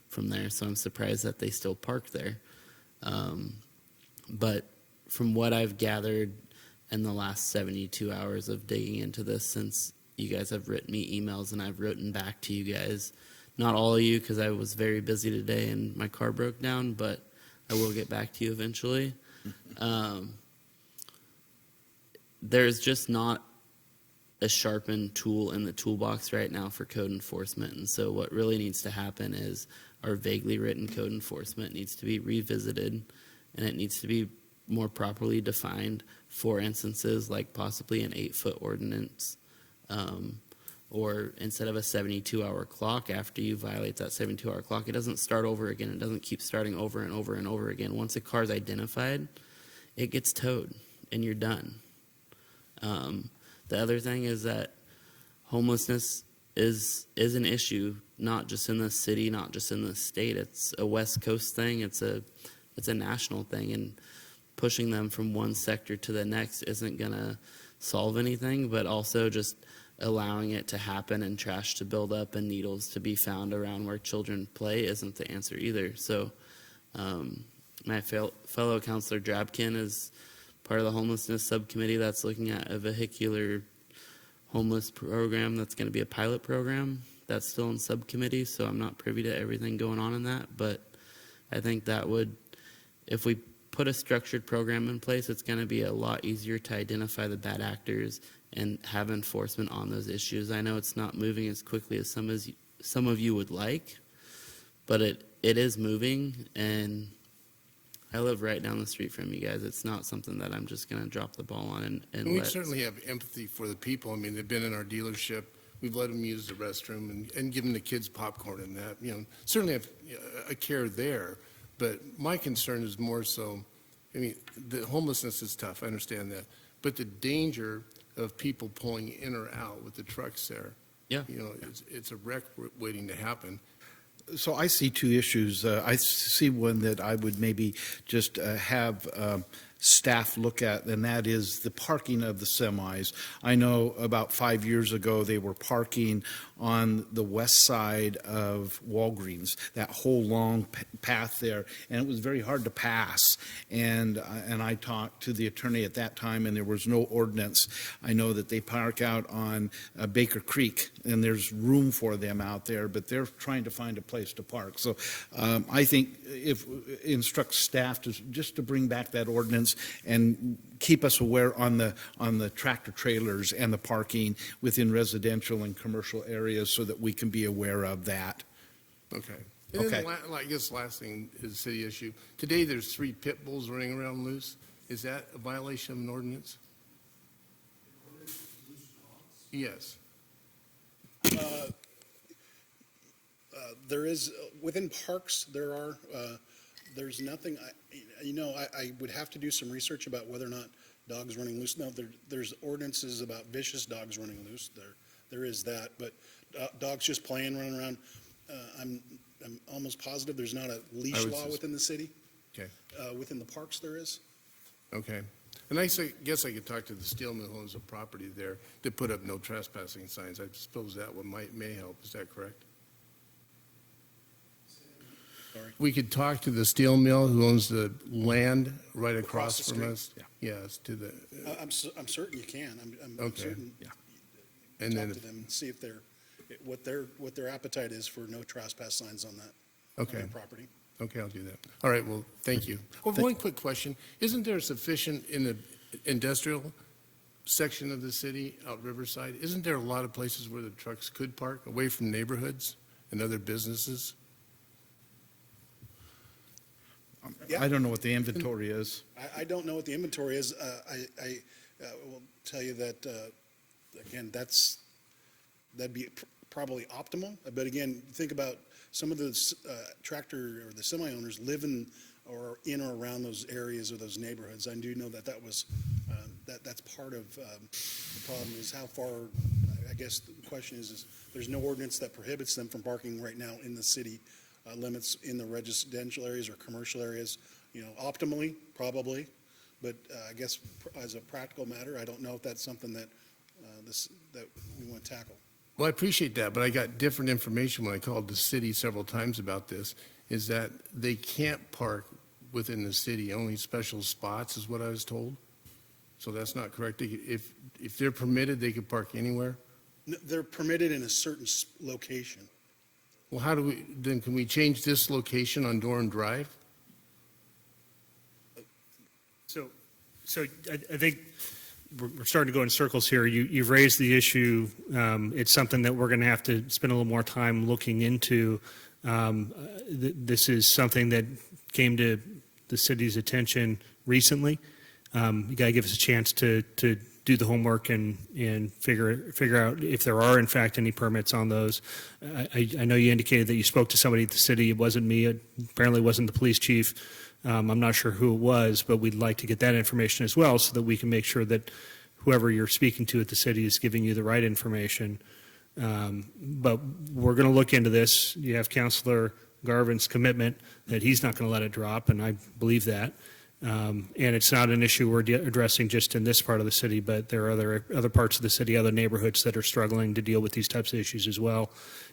from there, so I'm surprised that they still parked there. But from what I've gathered in the last 72 hours of digging into this, since you guys have written me emails and I've written back to you guys, not all of you because I was very busy today and my car broke down, but I will get back to you eventually. There's just not a sharpened tool in the toolbox right now for code enforcement. And so what really needs to happen is our vaguely written code enforcement needs to be revisited, and it needs to be more properly defined for instances like possibly an 8-foot ordinance, or instead of a 72-hour clock, after you violate that 72-hour clock, it doesn't start over again. It doesn't keep starting over and over and over again. Once a car is identified, it gets towed and you're done. The other thing is that homelessness is an issue, not just in the city, not just in the state. It's a West Coast thing. It's a national thing, and pushing them from one sector to the next isn't going to solve anything, but also just allowing it to happen and trash to build up and needles to be found around where children play isn't the answer either. So my fellow Councilor Drabkin is part of the homelessness subcommittee that's looking at a vehicular homeless program that's going to be a pilot program. That's still in subcommittee, so I'm not privy to everything going on in that, but I think that would, if we put a structured program in place, it's going to be a lot easier to identify the bad actors and have enforcement on those issues. I know it's not moving as quickly as some of you would like, but it is moving, and I live right down the street from you guys. It's not something that I'm just going to drop the ball on. And We certainly have empathy for the people. I mean, they've been in our dealership. We've let them use the restroom and given the kids popcorn and that. You know, certainly have a care there. But my concern is more so, I mean, the homelessness is tough. I understand that. But the danger of people pulling in or out with the trucks there, Yeah. you know, it's a wreck waiting to happen. So I see two issues. I see one that I would maybe just have staff look at, and that is the parking of the semis. I know about 5 years ago, they were parking on the west side of Walgreens, that whole long path there, and it was very hard to pass. And I talked to the attorney at that time, and there was no ordinance. I know that they park out on Baker Creek, and there's room for them out there, but they're trying to find a place to park. So I think if instruct staff just to bring back that ordinance and keep us aware on the tractor trailers and the parking within residential and commercial areas so that we can be aware of that. Okay. And Okay. then I guess last thing is a city issue. Today, there's 3 pit bulls running around loose. Is that a violation of an ordinance? Yes. There is, within parks, there's nothing, I would have to do some research about whether or not dogs running loose. No, there's ordinances about vicious dogs running loose. There is that, but dogs just playing, running around, I'm almost positive there's not a leash law within the city. Okay. Within the parks there is. Okay. And I guess I could talk to the steel mill owns of property there to put up no trespassing signs. I suppose that one may help. Is that correct? Sorry. We could talk to the steel mill who owns the land right across the from street? us. Yes, to the, I'm certain you can. I'm Okay. certain. Yeah. and then, Talk to them and see if what their appetite is for no trespass signs on that, on okay, their property. okay, I'll do that. All right, well, thank you. Oh, one quick question. Isn't there sufficient in the industrial section of the city out Riverside? Isn't there a lot of places where the trucks could park away from neighborhoods and other businesses? Yeah. I don't know what the inventory is. I don't know what the inventory is. I will tell you that, again, that'd be probably optimal. But again, think about some of the tractor or the semi owners live in or around those areas or those neighborhoods. I do know that's part of the problem is how far, I guess the question is there's no ordinance that prohibits them from parking right now in the city limits in the residential areas or commercial areas. Optimally, probably, but I guess as a practical matter, I don't know if that's something that that we want to tackle. Well, I appreciate that, but I got different information when I called the city several times about this, is that they can't park within the city, only special spots is what I was told. So that's not correct. If they're permitted, they could park anywhere? They're permitted in a certain location. Well, can we change this location on Doran Drive? So I think we're starting to go in circles here. You've raised the issue. It's something that we're going to have to spend a little more time looking into. This is something that came to the city's attention recently. You got to give us a chance to do the homework and figure out if there are in fact any permits on those. I know you indicated that you spoke to somebody at the city. It wasn't me. It apparently wasn't the police chief. I'm not sure who it was, but we'd like to get that information as well so that we can make sure that whoever you're speaking to at the city is giving you the right information. But we're going to look into this. You have Councilor Garvin's commitment that he's not going to let it drop, and I believe that. And it's not an issue we're addressing just in this part of the city, but there are other parts of the city, other neighborhoods that are struggling to deal with these types of issues as well.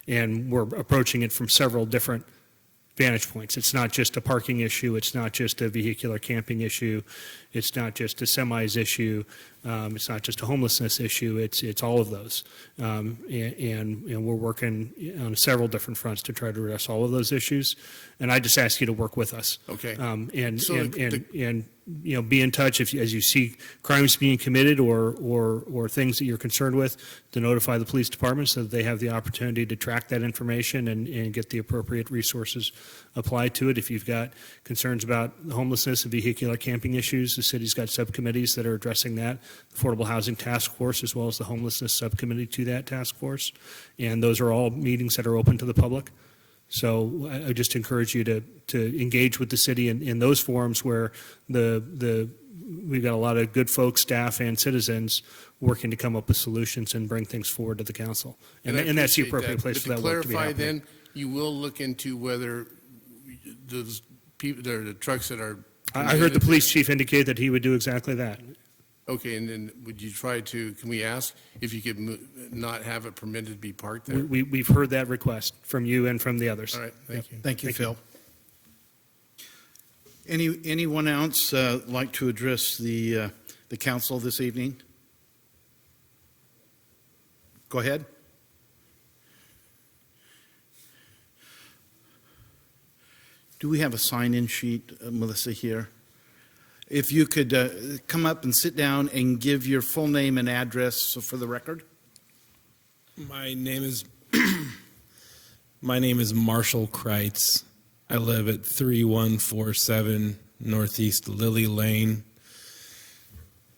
And we're approaching it from several different vantage points. It's not just a parking issue. It's not just a vehicular camping issue. It's not just a semis issue. It's not just a homelessness issue. It's all of those. And we're working on several different fronts to try to address all of those issues. And I just ask you to work with us. Okay. And So be in touch as you see crimes being committed or things that you're concerned with, to notify the police department so that they have the opportunity to track that information and get the appropriate resources applied to it. If you've got concerns about homelessness and vehicular camping issues, the city's got subcommittees that are addressing that. Affordable Housing Task Force, as well as the Homelessness Subcommittee to that task force. And those are all meetings that are open to the public. So I just encourage you to engage with the city in those forums where we've got a lot of good folks, staff, and citizens working to come up with solutions and bring things forward to the council. And that's the appropriate place for that work to be happening. But to clarify then, you will look into whether those people, the trucks that are I heard the police chief indicate that he would do exactly that. Okay, and then would you try to, can we ask if you could not have it permitted to be parked there? We've heard that request from you and from the others. All right, thank you. Thank you, Thank you. Phil. Anyone else like to address the council this evening? Go ahead. Do we have a sign-in sheet, Melissa, here? If you could come up and sit down and give your full name and address for the record. My name is Marshall Kreitz. I live at 3147 Northeast Lily Lane,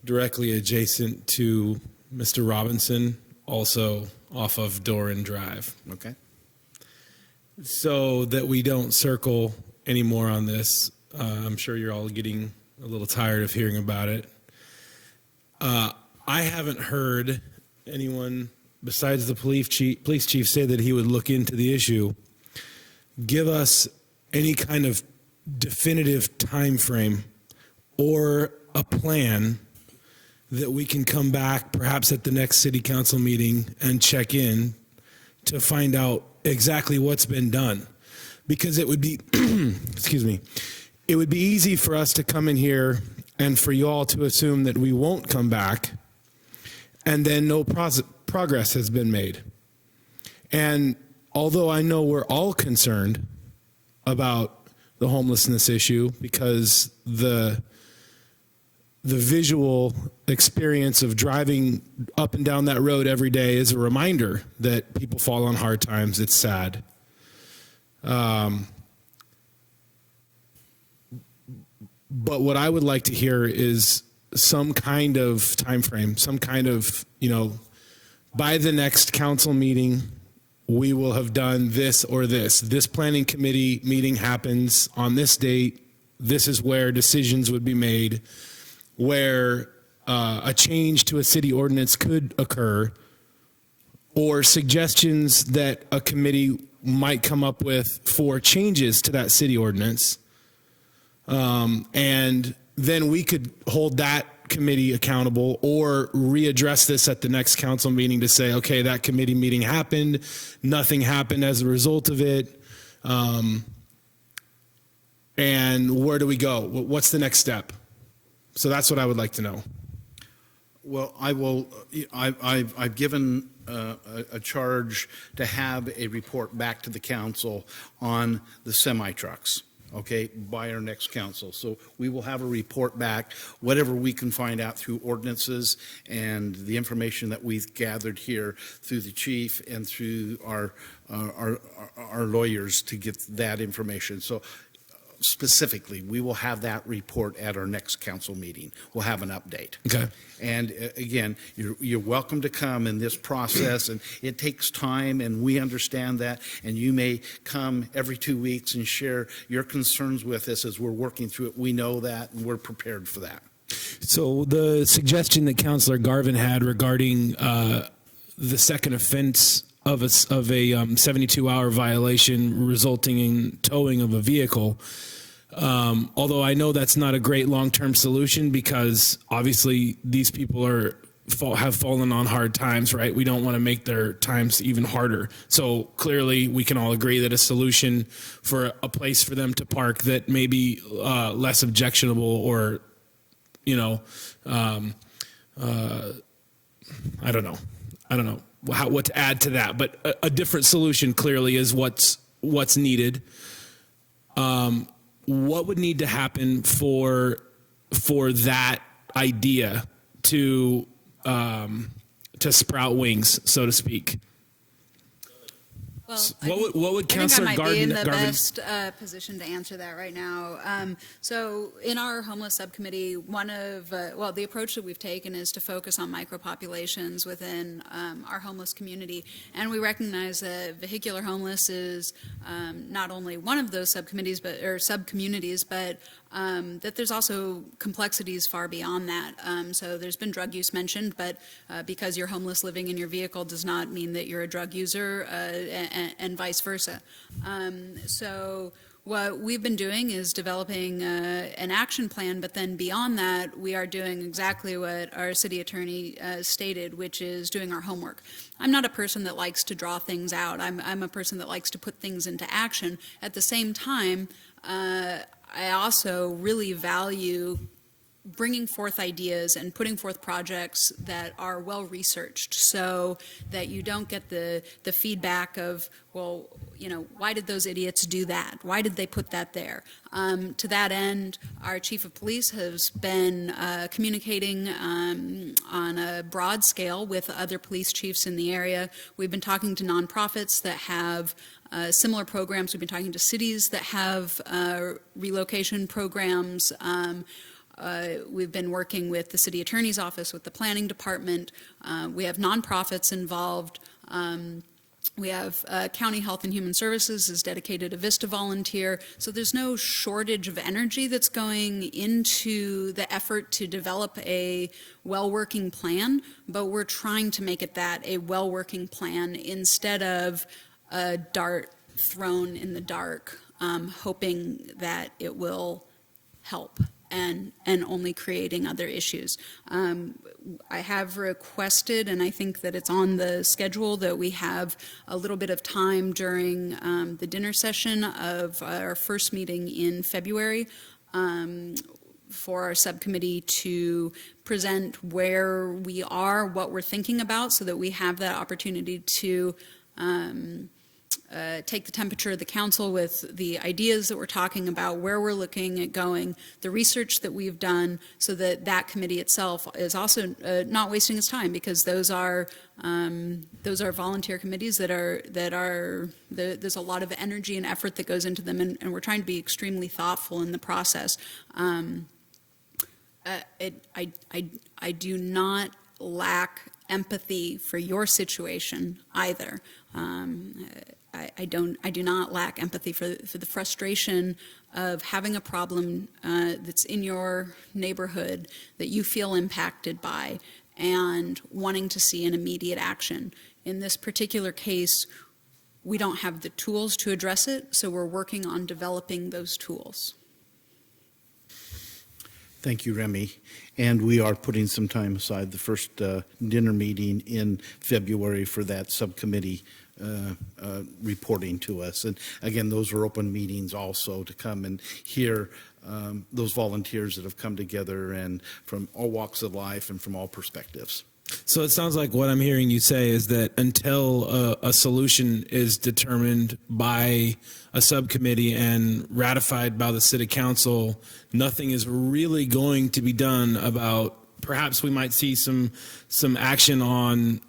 directly adjacent to Mr. Robinson, also off of Doran Drive. Okay. So that we don't circle anymore on this, I'm sure you're all getting a little tired of hearing about it. I haven't heard anyone besides the police chief say that he would look into the issue. Give us any kind of definitive time frame or a plan that we can come back perhaps at the next city council meeting and check in to find out exactly what's been done. Because it would be, excuse me, it would be easy for us to come in here and for you all to assume that we won't come back and then no progress has been made. And although I know we're all concerned about the homelessness issue because the visual experience of driving up and down that road every day is a reminder that people fall on hard times. It's sad. But what I would like to hear is some kind of time frame, some kind of, by the next council meeting, we will have done this or this. This planning committee meeting happens on this date. This is where decisions would be made, where a change to a city ordinance could occur, or suggestions that a committee might come up with for changes to that city ordinance. And then we could hold that committee accountable or readdress this at the next council meeting to say, okay, that committee meeting happened, nothing happened as a result of it. And where do we go? What's the next step? So that's what I would like to know. Well, I've given a charge to have a report back to the council on the semi-trucks, okay, by our next council. So we will have a report back, whatever we can find out through ordinances and the information that we've gathered here through the chief and through our lawyers to get that information. So specifically, we will have that report at our next council meeting. We'll have an update. Okay. And again, you're welcome to come in this process, and it takes time, and we understand that, and you may come every 2 weeks and share your concerns with us as we're working through it. We know that, and we're prepared for that. So the suggestion that Councilor Garvin had regarding the second offense of a 72-hour violation resulting in towing of a vehicle, although I know that's not a great long-term solution because obviously these people have fallen on hard times, right? We don't want to make their times even harder. So clearly we can all agree that a solution for a place for them to park that may be less objectionable or, I don't know what to add to that, but a different solution clearly is what's needed. What would need to happen for that idea to sprout wings, so to speak? Well, what would I Councilor think I might be in the Garvin? best position to answer that right now. So in our homeless subcommittee, the approach that we've taken is to focus on micropopulations within our homeless community. And we recognize that vehicular homeless is not only one of those subcommunities, but that there's also complexities far beyond that. So there's been drug use mentioned, but because you're homeless living in your vehicle does not mean that you're a drug user, and vice versa. So what we've been doing is developing an action plan, but then beyond that, we are doing exactly what our city attorney stated, which is doing our homework. I'm not a person that likes to draw things out. I'm a person that likes to put things into action. At the same time, I also really value bringing forth ideas and putting forth projects that are well researched, so that you don't get the feedback of, well, why did those idiots do that? Why did they put that there? To that end, our chief of police has been communicating on a broad scale with other police chiefs in the area. We've been talking to nonprofits that have similar programs. We've been talking to cities that have relocation programs. We've been working with the city attorney's office, with the planning department. We have nonprofits involved. We have County Health and Human Services is dedicated a VISTA volunteer. So there's no shortage of energy that's going into the effort to develop a well-working plan, but we're trying to make it that, a well-working plan, instead of a dart thrown in the dark, hoping that it will help. And only creating other issues. I have requested, and I think that it's on the schedule, that we have a little bit of time during the dinner session of our first meeting in February for our subcommittee to present where we are, what we're thinking about, so that we have that opportunity to take the temperature of the council with the ideas that we're talking about, where we're looking at going, the research that we've done, so that that committee itself is also not wasting its time, because those are volunteer committees there's a lot of energy and effort that goes into them, and we're trying to be extremely thoughtful in the process. I do not lack empathy for your situation either. I do not lack empathy for the frustration of having a problem that's in your neighborhood that you feel impacted by, and wanting to see an immediate action. In this particular case, we don't have the tools to address it, so we're working on developing those tools. Thank you, Remy. And we are putting some time aside, the first dinner meeting in February, for that subcommittee reporting to us. And again, those are open meetings also, to come and hear those volunteers that have come together, and from all walks of life and from all perspectives. So it sounds like what I'm hearing you say is that until a solution is determined by a subcommittee and ratified by the city council, nothing is really going to be done about, perhaps we might see some action on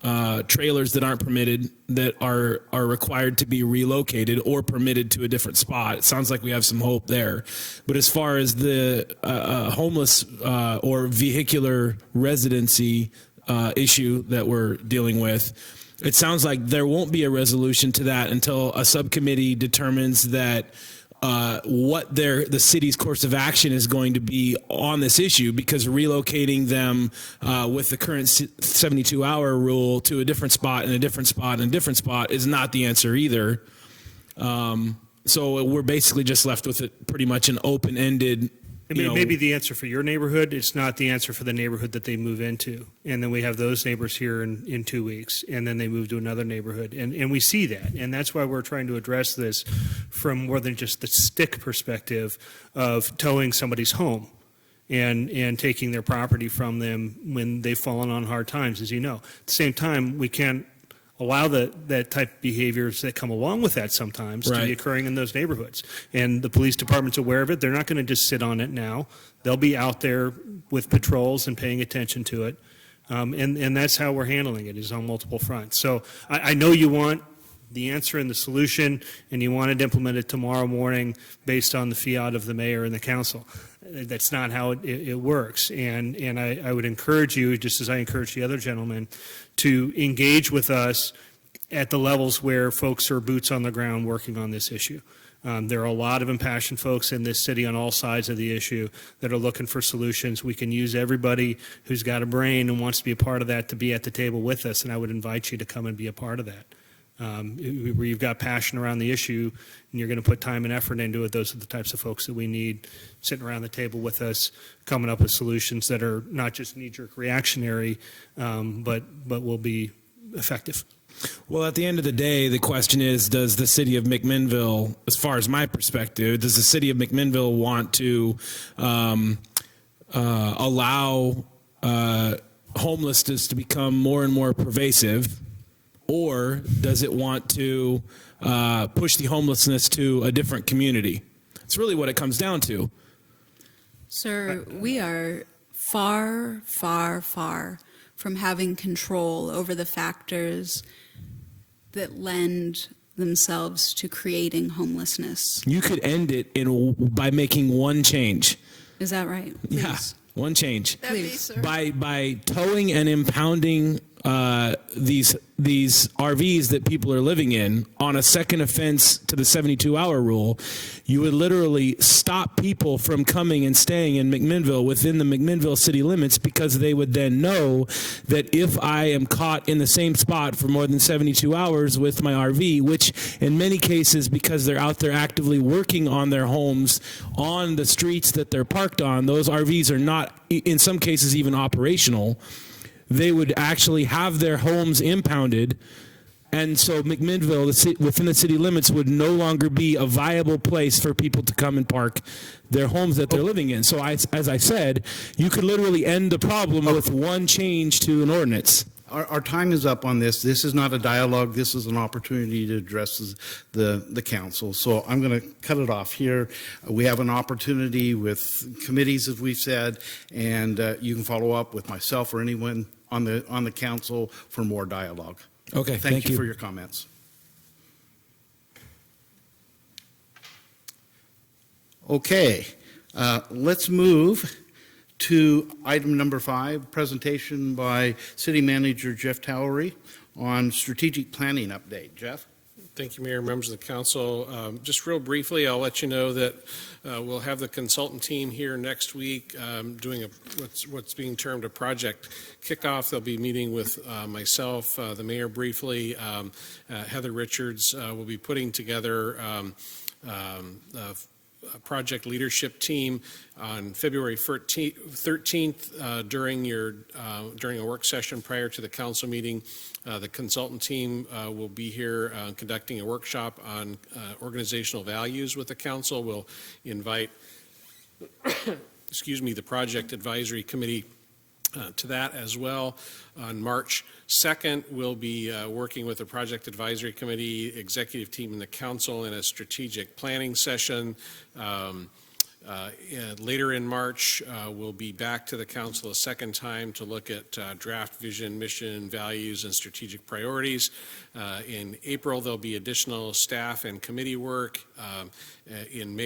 trailers that aren't permitted, that are required to be relocated or permitted to a different spot. It sounds like we have some hope there. But as far as the homeless or vehicular residency issue that we're dealing with, it sounds like there won't be a resolution to that until a subcommittee determines that what the city's course of action is going to be on this issue, because relocating them with the current 72-hour rule to a different spot and a different spot and a different spot is not the answer either. So we're basically just left with it pretty much an open-ended. It may be the answer for your neighborhood. It's not the answer for the neighborhood that they move into. And then we have those neighbors here in 2 weeks, and then they move to another neighborhood. And we see that. And that's why we're trying to address this from more than just the stick perspective of towing somebody's home and taking their property from them when they've fallen on hard times, as you know. At the same time, we can't allow that type of behaviors that come along with that sometimes to be occurring in those neighborhoods. And the police department's aware of it. They're not going to just sit on it now. They'll be out there with patrols and paying attention to it. And that's how we're handling it, is on multiple fronts. So I know you want the answer and the solution, and you want it implemented tomorrow morning based on the fiat of the mayor and the council. That's not how it works. And I would encourage you, just as I encourage the other gentlemen, to engage with us at the levels where folks are boots on the ground working on this issue. There are a lot of impassioned folks in this city on all sides of the issue that are looking for solutions. We can use everybody who's got a brain and wants to be a part of that to be at the table with us, and I would invite you to come and be a part of that. where you've got passion around the issue and you're going to put time and effort into it, those are the types of folks that we need sitting around the table with us, coming up with solutions that are not just knee-jerk reactionary, but will be effective. Well, at the end of the day, the question is, does the city of McMinnville, as far as my perspective, does the city of McMinnville want to allow homelessness to become more and more pervasive, or does it want to push the homelessness to a different community? It's really what it comes down to. Sir, we are far, far, far from having control over the factors that lend themselves to creating homelessness. You could end it by making one change. Is that right? Please. Yeah, one change. Please. By towing and impounding these RVs that people are living in on a second offense to the 72-hour rule, you would literally stop people from coming and staying in McMinnville within the McMinnville city limits, because they would then know that if I am caught in the same spot for more than 72 hours with my RV, which in many cases, because they're out there actively working on their homes on the streets that they're parked on, those RVs are not, in some cases, even operational. They would actually have their homes impounded, and so McMinnville, within the city limits, would no longer be a viable place for people to come and park their homes that they're living in. So as I said, you could literally end the problem with one change to an ordinance. Our time is up on this. This is not a dialogue. This is an opportunity to address the council. So I'm going to cut it off here. We have an opportunity with committees, as we've said, and you can follow up with myself or anyone on the council for more dialogue. Okay, Thank you for your comments. Okay, let's move to item number 5, presentation by City Manager Jeff Towery on strategic planning update. Jeff? Thank you, Mayor, members of the council. Just real briefly, I'll let you know that we'll have the consultant team here next week doing what's being termed a project kickoff. They'll be meeting with myself, the mayor briefly. Heather Richards will be putting together a project leadership team on February 13th during a work session prior to the council meeting. The consultant team will be here conducting a workshop on organizational values with the council. We'll invite the project advisory committee to that as well. On March 2nd, we'll be working with the project advisory committee, executive team, and the council in a strategic planning session. Later in March, we'll be back to the council a second time to look at draft vision, mission, values, and strategic priorities. In April, there'll be additional staff and committee work. In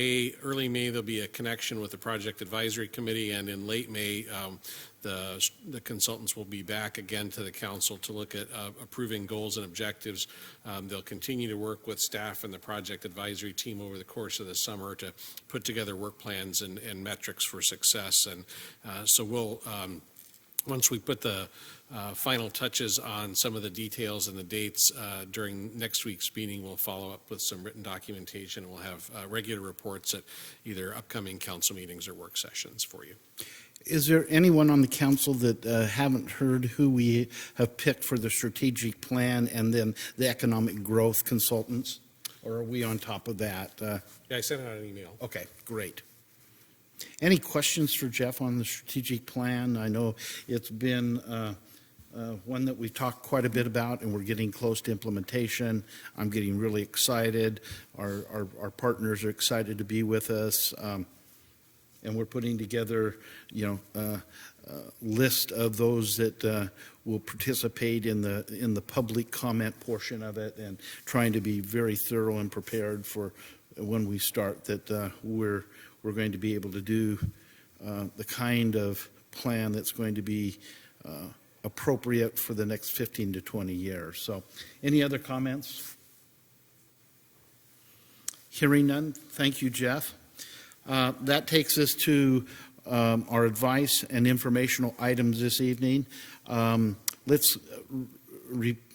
early May, there'll be a connection with the project advisory committee, and in late May, the consultants will be back again to the council to look at approving goals and objectives. They'll continue to work with staff and the project advisory team over the course of the summer to put together work plans and metrics for success. And so we'll, once we put the final touches on some of the details and the dates during next week's meeting, we'll follow up with some written documentation, and we'll have regular reports at either upcoming council meetings or work sessions for you. Is there anyone on the council that haven't heard who we have picked for the strategic plan and then the economic growth consultants? Or are we on top of that? Yeah, I sent out an email. Okay, great. Any questions for Jeff on the strategic plan? I know it's been one that we've talked quite a bit about, and we're getting close to implementation. I'm getting really excited. Our partners are excited to be with us. And we're putting together, a list of those that will participate in the public comment portion of it, and trying to be very thorough and prepared for when we start, that we're going to be able to do the kind of plan that's going to be appropriate for the next 15 to 20 years. So, any other comments? Hearing none. Thank you, Jeff. That takes us to our advice and informational items this evening. Let's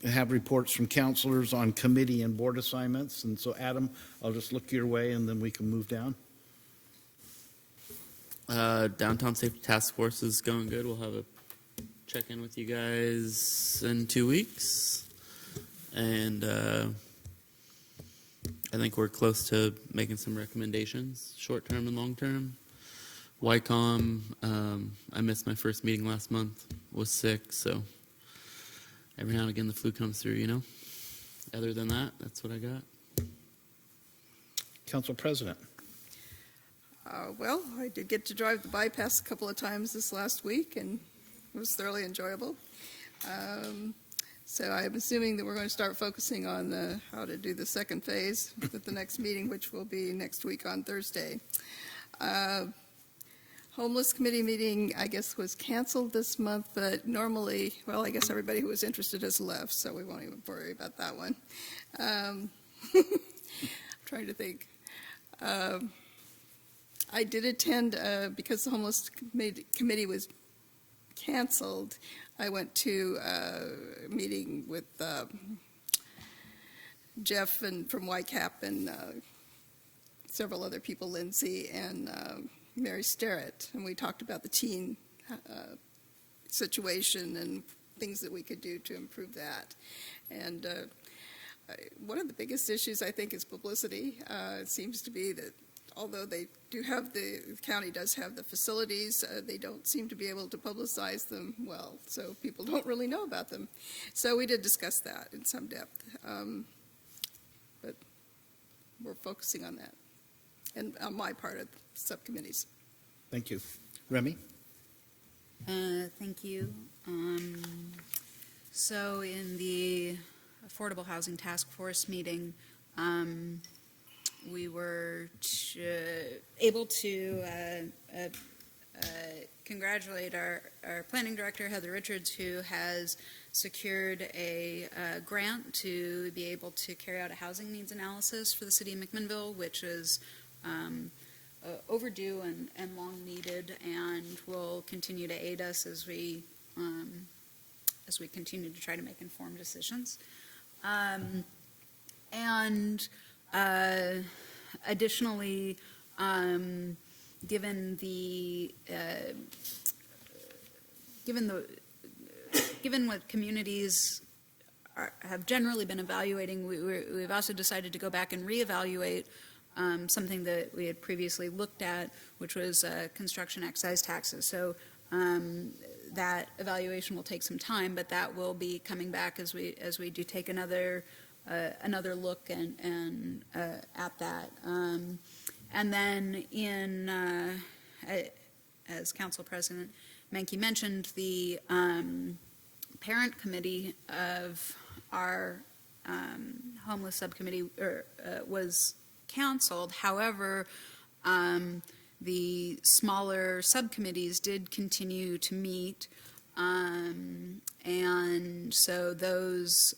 have reports from counselors on committee and board assignments. And so, Adam, I'll just look your way and then we can move down. Downtown Safety Task Force is going good. We'll have a check-in with you guys in 2 weeks. And I think we're close to making some recommendations, short-term and long-term. YCOM, I missed my first meeting last month, was sick, so every now and again the flu comes through, you know. Other than that, that's what I got. Council President. Well, I did get to drive the bypass a couple of times this last week, and it was thoroughly enjoyable. So I'm assuming that we're going to start focusing on how to do the second phase at the next meeting, which will be next week on Thursday. Homeless committee meeting, I guess, was canceled this month, but normally, well, I guess everybody who was interested has left, so we won't even worry about that one. I'm trying to think. I did attend, because the homeless committee was canceled, I went to a meeting with Jeff from YCAP and several other people, Lindsay and Mary Starrett, and we talked about the teen situation and things that we could do to improve that. And one of the biggest issues, I think, is publicity. It seems to be that although they do have the county does have the facilities, they don't seem to be able to publicize them well, so people don't really know about them. So we did discuss that in some depth, but we're focusing on that and on my part of the subcommittees. Thank you. Remy? Thank you. So in the Affordable Housing Task Force meeting, we were able to congratulate our planning director, Heather Richards, who has secured a grant to be able to carry out a housing needs analysis for the city of McMinnville, which is overdue and long needed, and will continue to aid us as we continue to try to make informed decisions. Additionally, given what communities have generally been evaluating, we've also decided to go back and reevaluate something that we had previously looked at, which was construction excise taxes. So that evaluation will take some time, but that will be coming back as we do take another look and at that. And then as Council President Menke mentioned, the parent committee of our homeless subcommittee was canceled. However, the smaller subcommittees did continue to meet, and so those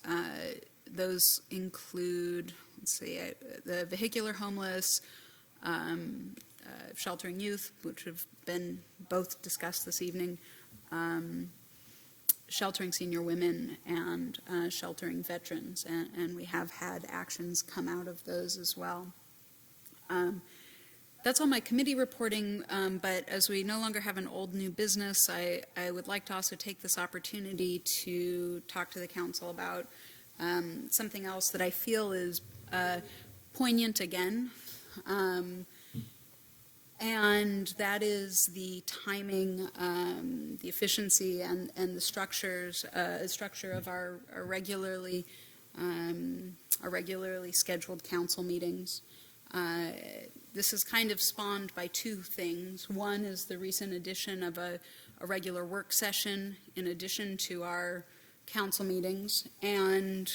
include, let's see, the vehicular homeless, sheltering youth, which have been both discussed this evening, sheltering senior women, and sheltering veterans, and we have had actions come out of those as well. That's all my committee reporting, but as we no longer have an old new business, I would like to also take this opportunity to talk to the council about something else that I feel is poignant again, and that is the timing, the efficiency, and the structure of our regularly scheduled council meetings. This is kind of spawned by two things. One is the recent addition of a regular work session in addition to our council meetings, and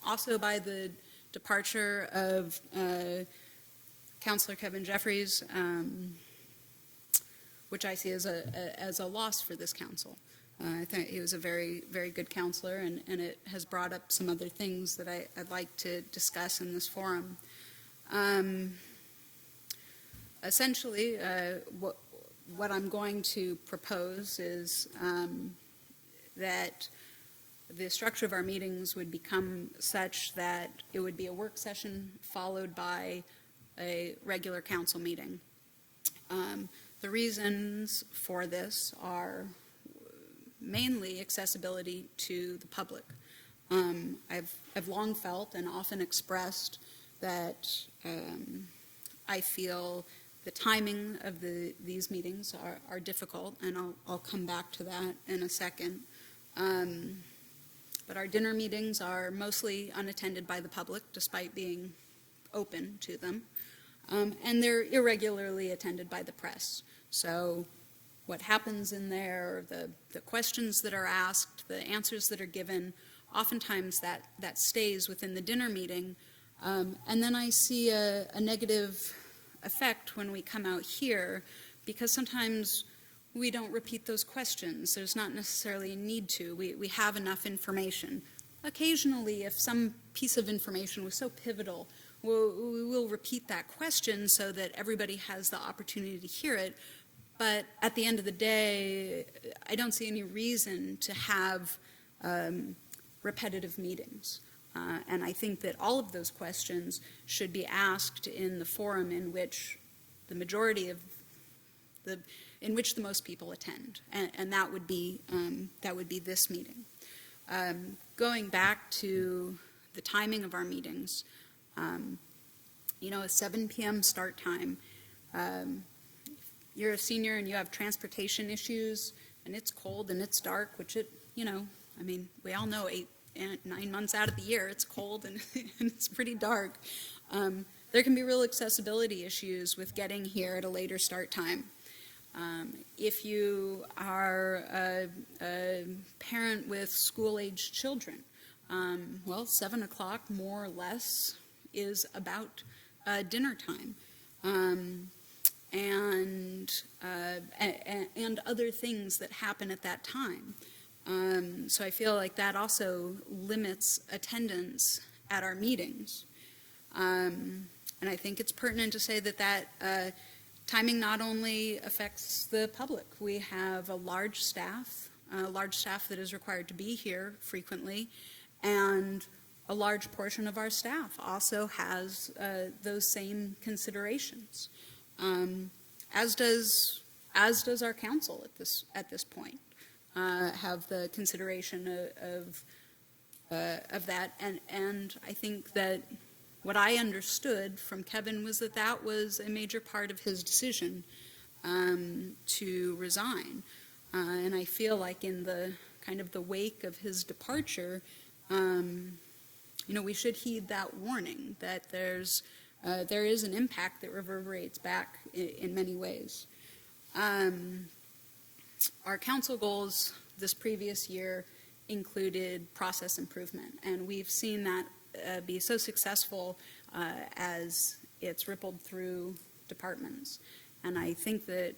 also by the departure of Councilor Kevin Jeffries, which I see as a loss for this council. I think he was a very, very good counselor, and it has brought up some other things that I'd like to discuss in this forum. Essentially, what I'm going to propose is that the structure of our meetings would become such that it would be a work session followed by a regular council meeting. The reasons for this are mainly accessibility to the public. I've long felt and often expressed that I feel the timing of these meetings are difficult, and I'll come back to that in a second. But our dinner meetings are mostly unattended by the public, despite being open to them. And they're irregularly attended by the press. So what happens in there, the questions that are asked, the answers that are given, oftentimes that stays within the dinner meeting. And then I see a negative effect when we come out here, because sometimes we don't repeat those questions. There's not necessarily a need to. We have enough information. Occasionally, if some piece of information was so pivotal, we will repeat that question so that everybody has the opportunity to hear it. But at the end of the day, I don't see any reason to have repetitive meetings. And I think that all of those questions should be asked in the forum in which the majority of in which the most people attend, and that would be this meeting. Going back to the timing of our meetings, a 7 p.m. start time. You're a senior and you have transportation issues, and it's cold and it's dark, which we all know 9 months out of the year it's cold and it's pretty dark. There can be real accessibility issues with getting here at a later start time. If you are a parent with school-aged children, 7 o'clock more or less is about dinner time, and other things that happen at that time. So I feel like that also limits attendance at our meetings. And I think it's pertinent to say that timing not only affects the public. We have a large staff that is required to be here frequently, and a large portion of our staff also has those same considerations, as does our council at this point. Have the consideration of that, and I think that what I understood from Kevin was that was a major part of his decision to resign. And I feel like in the kind of the wake of his departure, we should heed that warning that there is an impact that reverberates back in many ways. Our council goals this previous year included process improvement, and we've seen that be so successful as it's rippled through departments. And I think that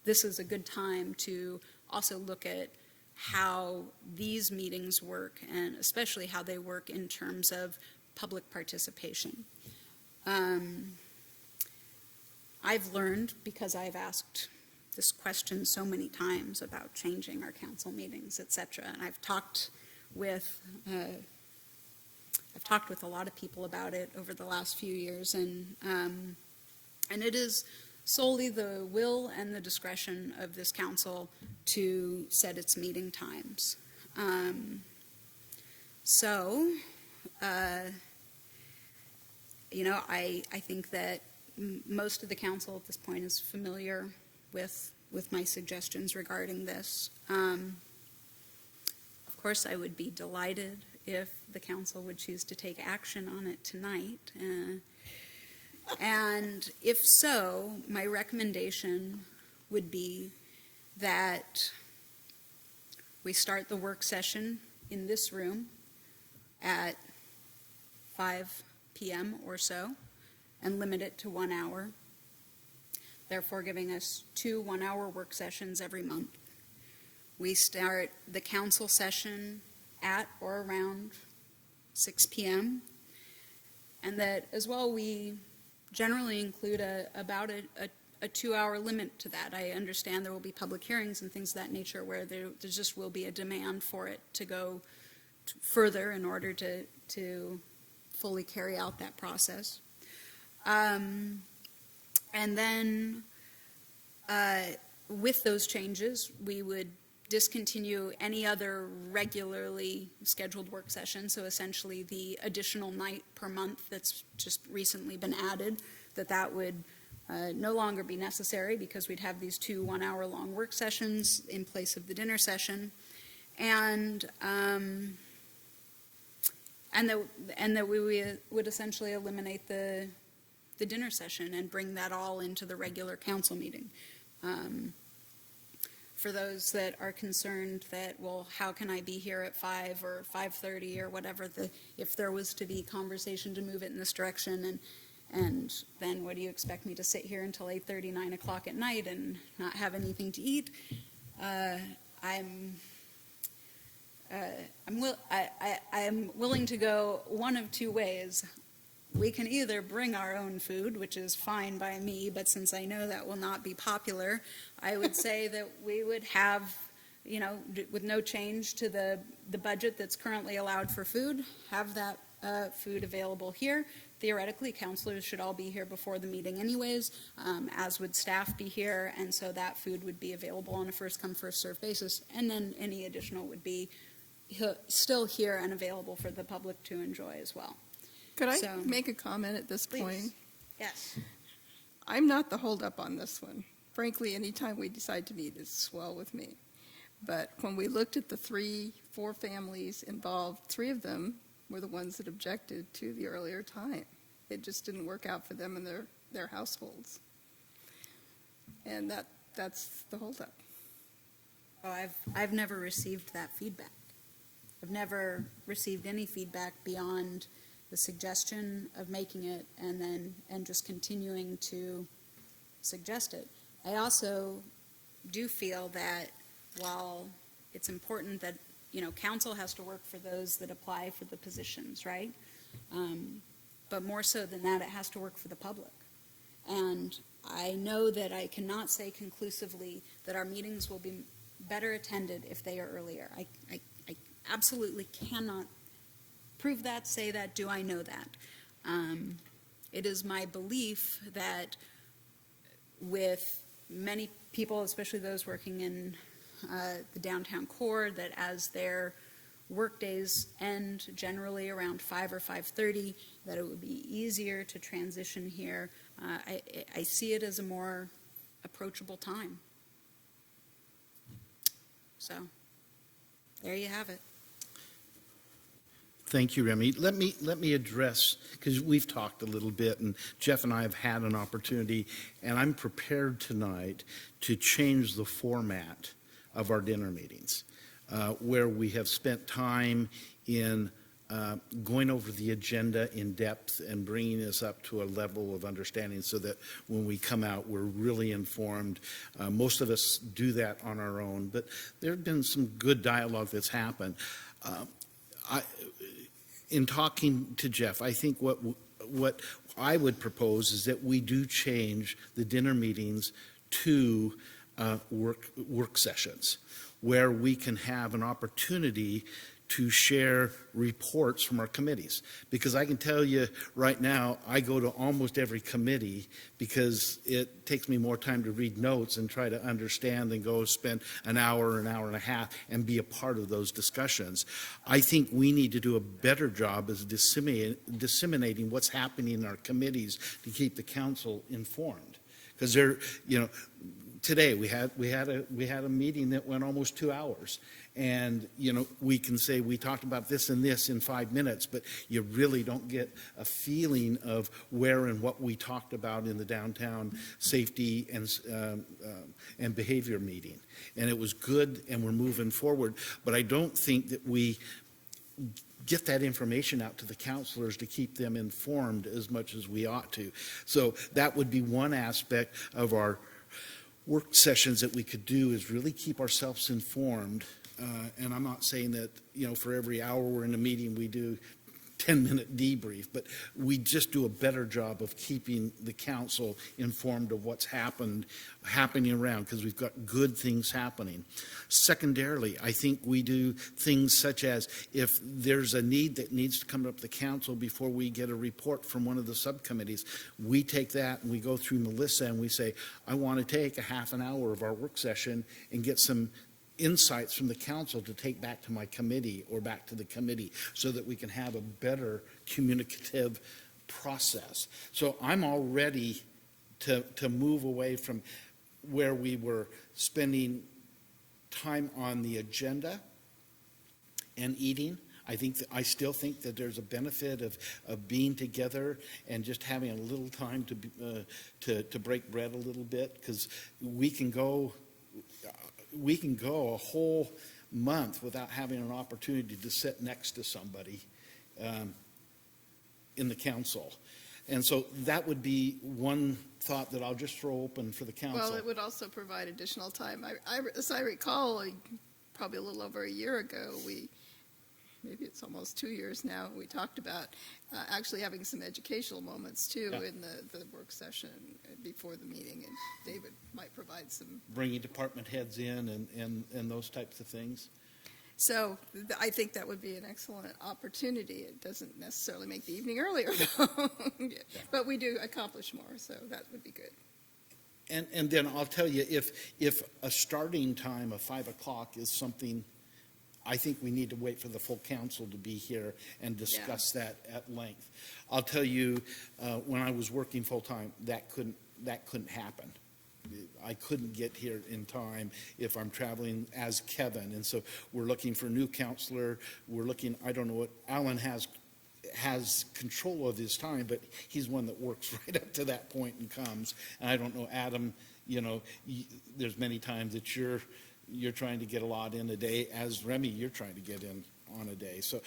this is a good time to also look at how these meetings work, and especially how they work in terms of public participation. I've learned, because I've asked this question so many times about changing our council meetings, etc., and I've talked with a lot of people about it over the last few years, and it is solely the will and the discretion of this council to set its meeting times. I think that most of the council at this point is familiar with my suggestions regarding this. Of course, I would be delighted if the council would choose to take action on it tonight. And if so, my recommendation would be that we start the work session in this room at 5 p.m. or so and limit it to 1 hour, therefore giving us 2 1-hour work sessions every month. We start the council session at or around 6 p.m. and that as well we generally include about a a 2-hour limit to that. I understand there will be public hearings and things of that nature where there just will be a demand for it to go further in order to fully carry out that process. And then with those changes, we would discontinue any other regularly scheduled work session. So essentially the additional night per month that's just recently been added, that would no longer be necessary because we'd have these 2 one-hour-long work sessions in place of the dinner session. And that we would essentially eliminate the dinner session and bring that all into the regular council meeting. For those that are concerned that, well, how can I be here at 5 or 5:30 or whatever, if there was to be conversation to move it in this direction, and then what do you expect me to sit here until 8:30, 9 o'clock at night and not have anything to eat? I'm willing to go one of two ways. We can either bring our own food, which is fine by me, but since I know that will not be popular, I would say that we would have, with no change to the budget that's currently allowed for food, have that food available here. Theoretically, counselors should all be here before the meeting anyways, as would staff be here, and so that food would be available on a first-come, first-served basis, and then any additional would be still here and available for the public to enjoy as well. Could I make a comment at this point? Yes. I'm not the holdup on this one. Frankly, anytime we decide to meet is swell with me. But when we looked at the 4 families involved, 3 of them were the ones that objected to the earlier time. It just didn't work out for them and their households. And that's the holdup. Oh, I've never received that feedback. I've never received any feedback beyond the suggestion of making it and just continuing to suggest it. I also do feel that while it's important that, council has to work for those that apply for the positions, right? But more so than that, it has to work for the public. And I know that I cannot say conclusively that our meetings will be better attended if they are earlier. I absolutely cannot prove that, say that, do I know that. It is my belief that with many people, especially those working in the downtown core, that as their work days end generally around 5 or 5:30, that it would be easier to transition here. I see it as a more approachable time. So, there you have it. Thank you, Remy. Let me address, because we've talked a little bit, and Jeff and I have had an opportunity, and I'm prepared tonight to change the format of our dinner meetings, where we have spent time in going over the agenda in depth and bringing us up to a level of understanding so that when we come out, we're really informed. Most of us do that on our own, but there have been some good dialogue that's happened. In talking to Jeff, I think what I would propose is that we do change the dinner meetings to work sessions, where we can have an opportunity to share reports from our committees. Because I can tell you right now, I go to almost every committee because it takes me more time to read notes and try to understand than go spend an hour and a half and be a part of those discussions. I think we need to do a better job as disseminating what's happening in our committees to keep the council informed. Because today we had a meeting that went almost 2 hours. And, we can say we talked about this and this in 5 minutes, but you really don't get a feeling of where and what we talked about in the downtown safety and behavior meeting. And it was good, and we're moving forward. But I don't think that we get that information out to the counselors to keep them informed as much as we ought to. So that would be one aspect of our work sessions that we could do, is really keep ourselves informed. And I'm not saying that, for every hour we're in a meeting, we do 10-minute debrief, but we just do a better job of keeping the council informed of what's happening around, because we've got good things happening. Secondarily, I think we do things such as if there's a need that needs to come up to the council before we get a report from one of the subcommittees, we take that and we go through Melissa and we say, I want to take a half an hour of our work session and get some insights from the council to take back to my committee or back to the committee so that we can have a better communicative process. So I'm all ready to move away from where we were spending time on the agenda and eating. I still think that there's a benefit of being together and just having a little time to break bread a little bit, because we can go a whole month without having an opportunity to sit next to somebody in the council. And so that would be one thought that I'll just throw open for the council. Well, it would also provide additional time. As I recall, probably a little over a year ago, maybe it's almost 2 years now, we talked about actually having some educational moments too in the work session before the meeting, and David might provide some. Bringing department heads in and those types of things. So I think that would be an excellent opportunity. It doesn't necessarily make the evening earlier, though. But we do accomplish more, so that would be good. And then I'll tell you, if a starting time of 5 o'clock is something, I think we need to wait for the full council to be here and discuss that at length. I'll tell you, when I was working full-time, that couldn't happen. I couldn't get here in time if I'm traveling as Kevin. And so we're looking for a new counselor. We're looking, I don't know what, Alan has control of his time, but he's one that works right up to that point and comes. And I don't know, Adam, there's many times that you're trying to get a lot in a day, as Remy, you're trying to get in on a day. So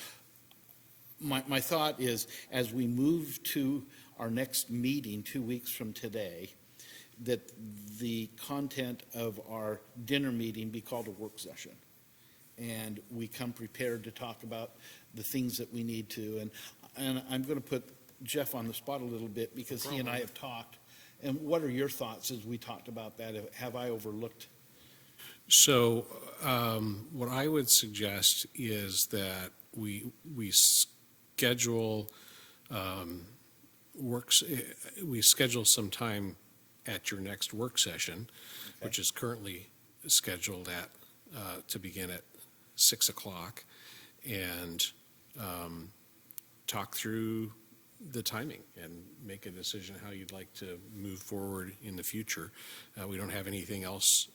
my thought is, as we move to our next meeting 2 weeks from today, that the content of our dinner meeting be called a work session. And we come prepared to talk about the things that we need to. And I'm going to put Jeff on the spot a little bit, because he and I have talked. And what are your thoughts as we talked about that? Have I overlooked? So what I would suggest is that we schedule we schedule some time at your next work session, which is currently scheduled to begin at 6 o'clock, and talk through the timing and make a decision how you'd like to move forward in the future. We don't have anything else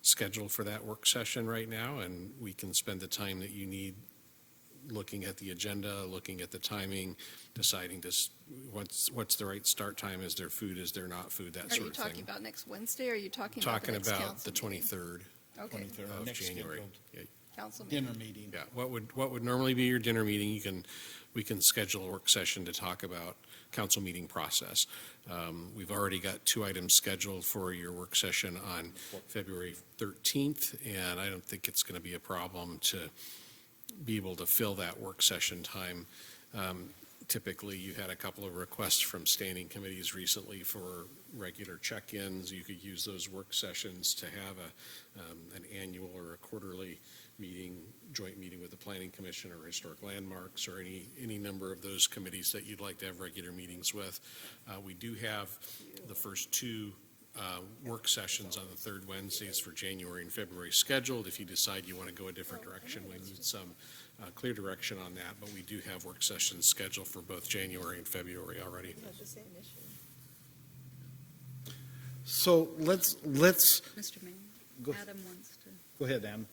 scheduled for that work session right now, and we can spend the time that you need looking at the agenda, looking at the timing, deciding what's the right start time. Is there food? Is there not food? That sort of thing. Are you talking about next Wednesday, or are you talking about the next council the meeting? 23rd Okay. of January. Council meeting. Dinner meeting. Yeah. What would normally be your dinner meeting? We can schedule a work session to talk about council meeting process. We've already got 2 items scheduled for your work session on February 13th, and I don't think it's going to be a problem to be able to fill that work session time. Typically, you've had a couple of requests from standing committees recently for regular check-ins. You could use those work sessions to have an annual or a quarterly meeting, joint meeting with the Planning Commission or Historic Landmarks, or any number of those committees that you'd like to have regular meetings with. We do have the first 2 work sessions on the third Wednesdays for January and February scheduled. If you decide you want to go a different direction, we need some clear direction on that, but we do have work sessions scheduled for both January and February already. So let's. Mr. Mayor, Go- Adam wants to. Go ahead, Adam.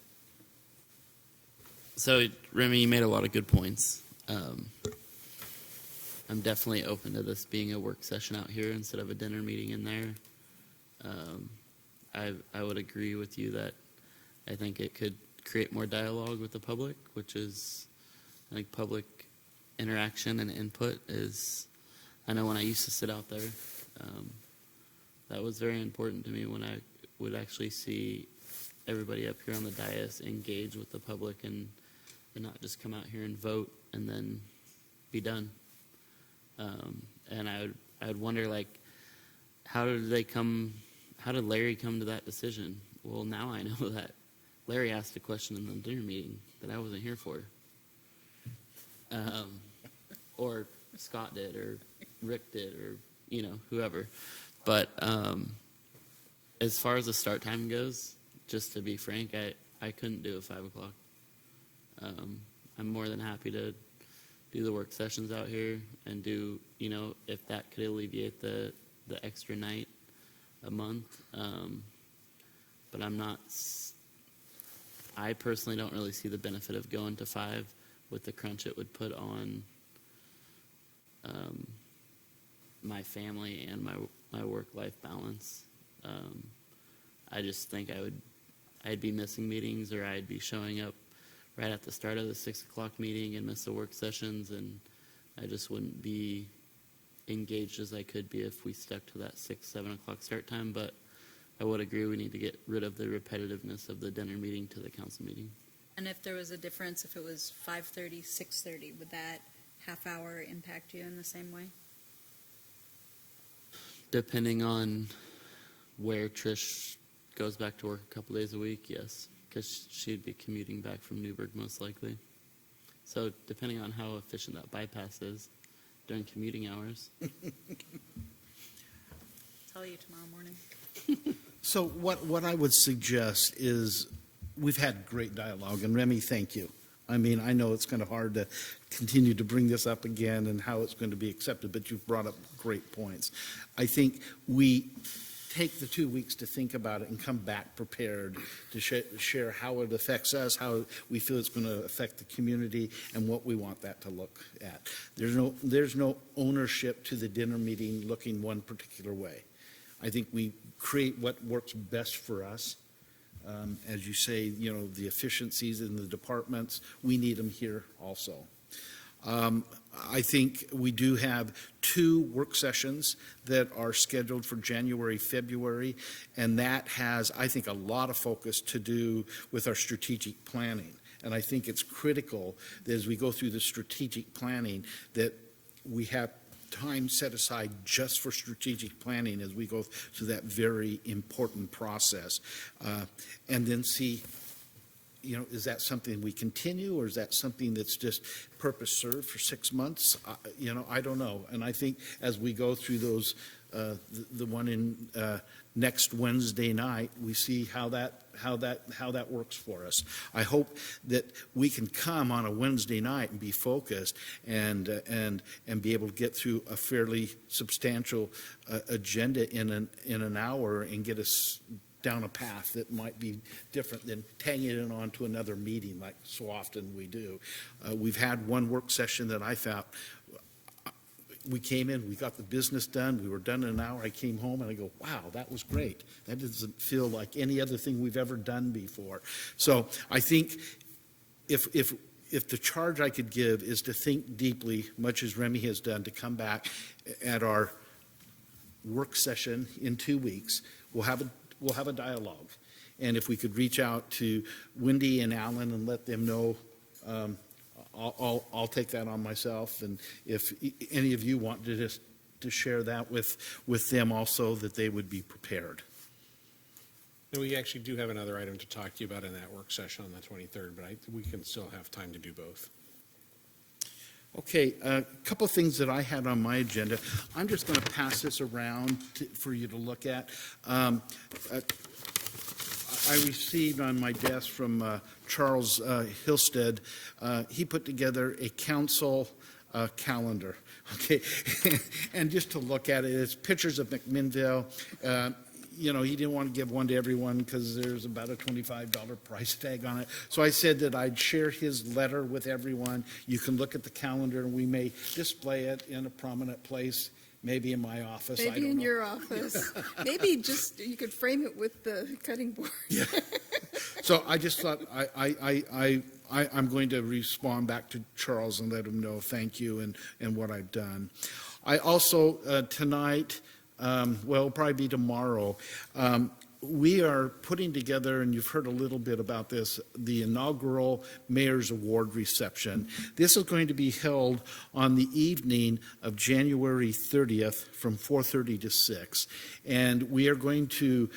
So, Remy, you made a lot of good points. I'm definitely open to this being a work session out here instead of a dinner meeting in there. I would agree with you that I think it could create more dialogue with the public, which is, I think, public interaction and input is, I know when I used to sit out there, that was very important to me, when I would actually see everybody up here on the dais engage with the public and not just come out here and vote and then be done. And I would wonder, like, how did Larry come to that decision? Well, now I know that Larry asked a question in the dinner meeting that I wasn't here for. Or Scott did, or Rick did, or, whoever. But as far as the start time goes, just to be frank, I couldn't do a 5 o'clock. I'm more than happy to do the work sessions out here and do, if that could alleviate the extra night a month. But I personally don't really see the benefit of going to 5 with the crunch it would put on my family and my work-life balance. I just think I'd be missing meetings, or I'd be showing up right at the start of the 6 o'clock meeting and miss the work sessions, and I just wouldn't be engaged as I could be if we stuck to that 6, 7 o'clock start time. But I would agree we need to get rid of the repetitiveness of the dinner meeting to the council meeting. And if there was a difference, if it was 5:30, 6:30, would that half hour impact you in the same way? Depending on where Trish goes back to work a couple days a week, yes, because she'd be commuting back from Newburgh most likely. So depending on how efficient that bypass is during commuting hours. Tell you tomorrow morning. So what I would suggest is, we've had great dialogue, and Remy, thank you. I mean, I know it's kind of hard to continue to bring this up again and how it's going to be accepted, but you've brought up great points. I think we take the 2 weeks to think about it and come back prepared to share how it affects us, how we feel it's going to affect the community, and what we want that to look at. There's no ownership to the dinner meeting looking one particular way. I think we create what works best for us. As you say, the efficiencies in the departments, we need them here also. I think we do have 2 work sessions that are scheduled for January, February, and that has, I think, a lot of focus to do with our strategic planning. And I think it's critical that as we go through the strategic planning, that we have time set aside just for strategic planning as we go through that very important process. And then see, is that something we continue, or is that something that's just purpose served for 6 months? I don't know. And I think as we go through those, the one in next Wednesday night, we see how that works for us. I hope that we can come on a Wednesday night and be focused and be able to get through a fairly substantial agenda in an hour and get us down a path that might be different than tagging it on to another meeting like so often we do. We've had one work session that I thought, we came in, we got the business done, we were done in an hour. I came home and I go, wow, that was great. That doesn't feel like any other thing we've ever done before. So I think if the charge I could give is to think deeply, much as Remy has done, to come back at our work session in 2 weeks, we'll have a dialogue. And if we could reach out to Wendy and Alan and let them know, I'll take that on myself. And if any of you want to share that with them also, that they would be prepared. And we actually do have another item to talk to you about in that work session on the 23rd, but we can still have time to do both. Okay, a couple of things that I had on my agenda. I'm just going to pass this around for you to look at. I received on my desk from Charles Hilstead, he put together a council calendar, okay? And just to look at it, it's pictures of McMinnville. He didn't want to give one to everyone because there's about a $25 price tag on it. So I said that I'd share his letter with everyone. You can look at the calendar, and we may display it in a prominent place. Maybe in my office. Maybe in your office. Maybe just you could frame it with the cutting board. Yeah. So I just thought I'm going to respond back to Charles and let him know thank you and what I've done. I also tonight, it'll probably be tomorrow. We are putting together, and you've heard a little bit about this, the inaugural Mayor's Award reception. This is going to be held on the evening of January 30th from 4:30 to 6. And we are going to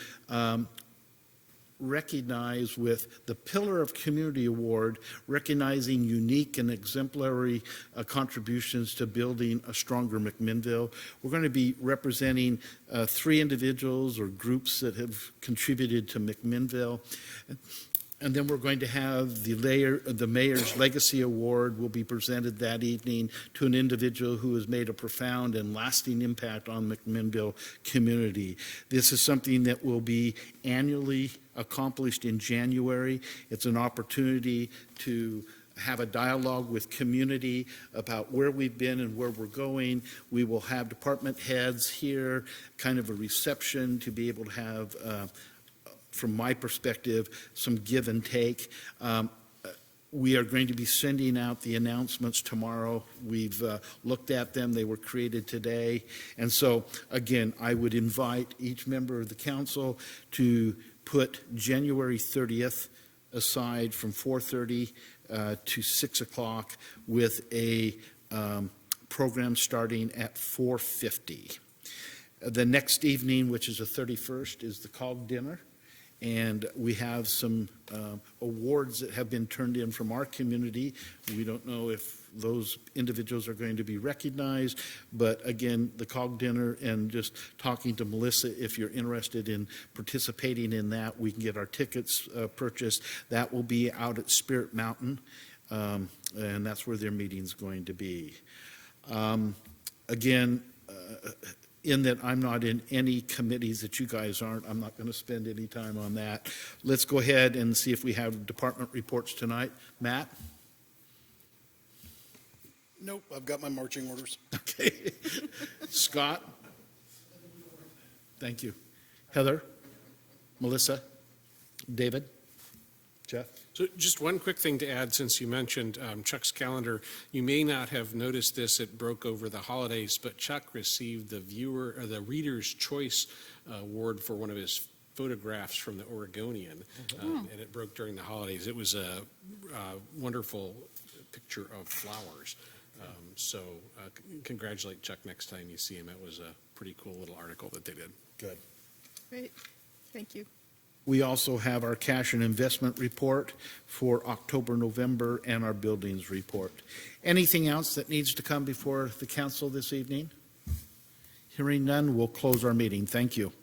recognize with the Pillar of Community Award, recognizing unique and exemplary contributions to building a stronger McMinnville. We're going to be representing 3 individuals or groups that have contributed to McMinnville. And then we're going to have the Mayor's Legacy Award will be presented that evening to an individual who has made a profound and lasting impact on McMinnville community. This is something that will be annually accomplished in January. It's an opportunity to have a dialogue with community about where we've been and where we're going. We will have department heads here, kind of a reception to be able to have from my perspective, some give and take. We are going to be sending out the announcements tomorrow. We've looked at them. They were created today. And so, again, I would invite each member of the council to put January 30th aside from 4:30 to 6 o'clock with a program starting at 4:50. The next evening, which is the 31st, is the COG dinner. And we have some awards that have been turned in from our community. We don't know if those individuals are going to be recognized, but again, the COG dinner and just talking to Melissa, if you're interested in participating in that, we can get our tickets purchased. That will be out at Spirit Mountain, and that's where their meeting's going to be. Again, in that I'm not in any committees that you guys aren't, I'm not going to spend any time on that. Let's go ahead and see if we have department reports tonight. Matt? Nope, I've got my marching orders. Okay. Scott? Thank you. Heather? Melissa? David? Jeff? So just one quick thing to add, since you mentioned Chuck's calendar. You may not have noticed this, it broke over the holidays, but Chuck received the Reader's Choice Award for one of his photographs from the Oregonian, and it broke during the holidays. It was a wonderful picture of flowers. So congratulate Chuck next time you see him. It was a pretty cool little article that they did. Good. Great, thank you. We also have our cash and investment report for October, November, and our buildings report. Anything else that needs to come before the council this evening? Hearing none, we'll close our meeting. Thank you.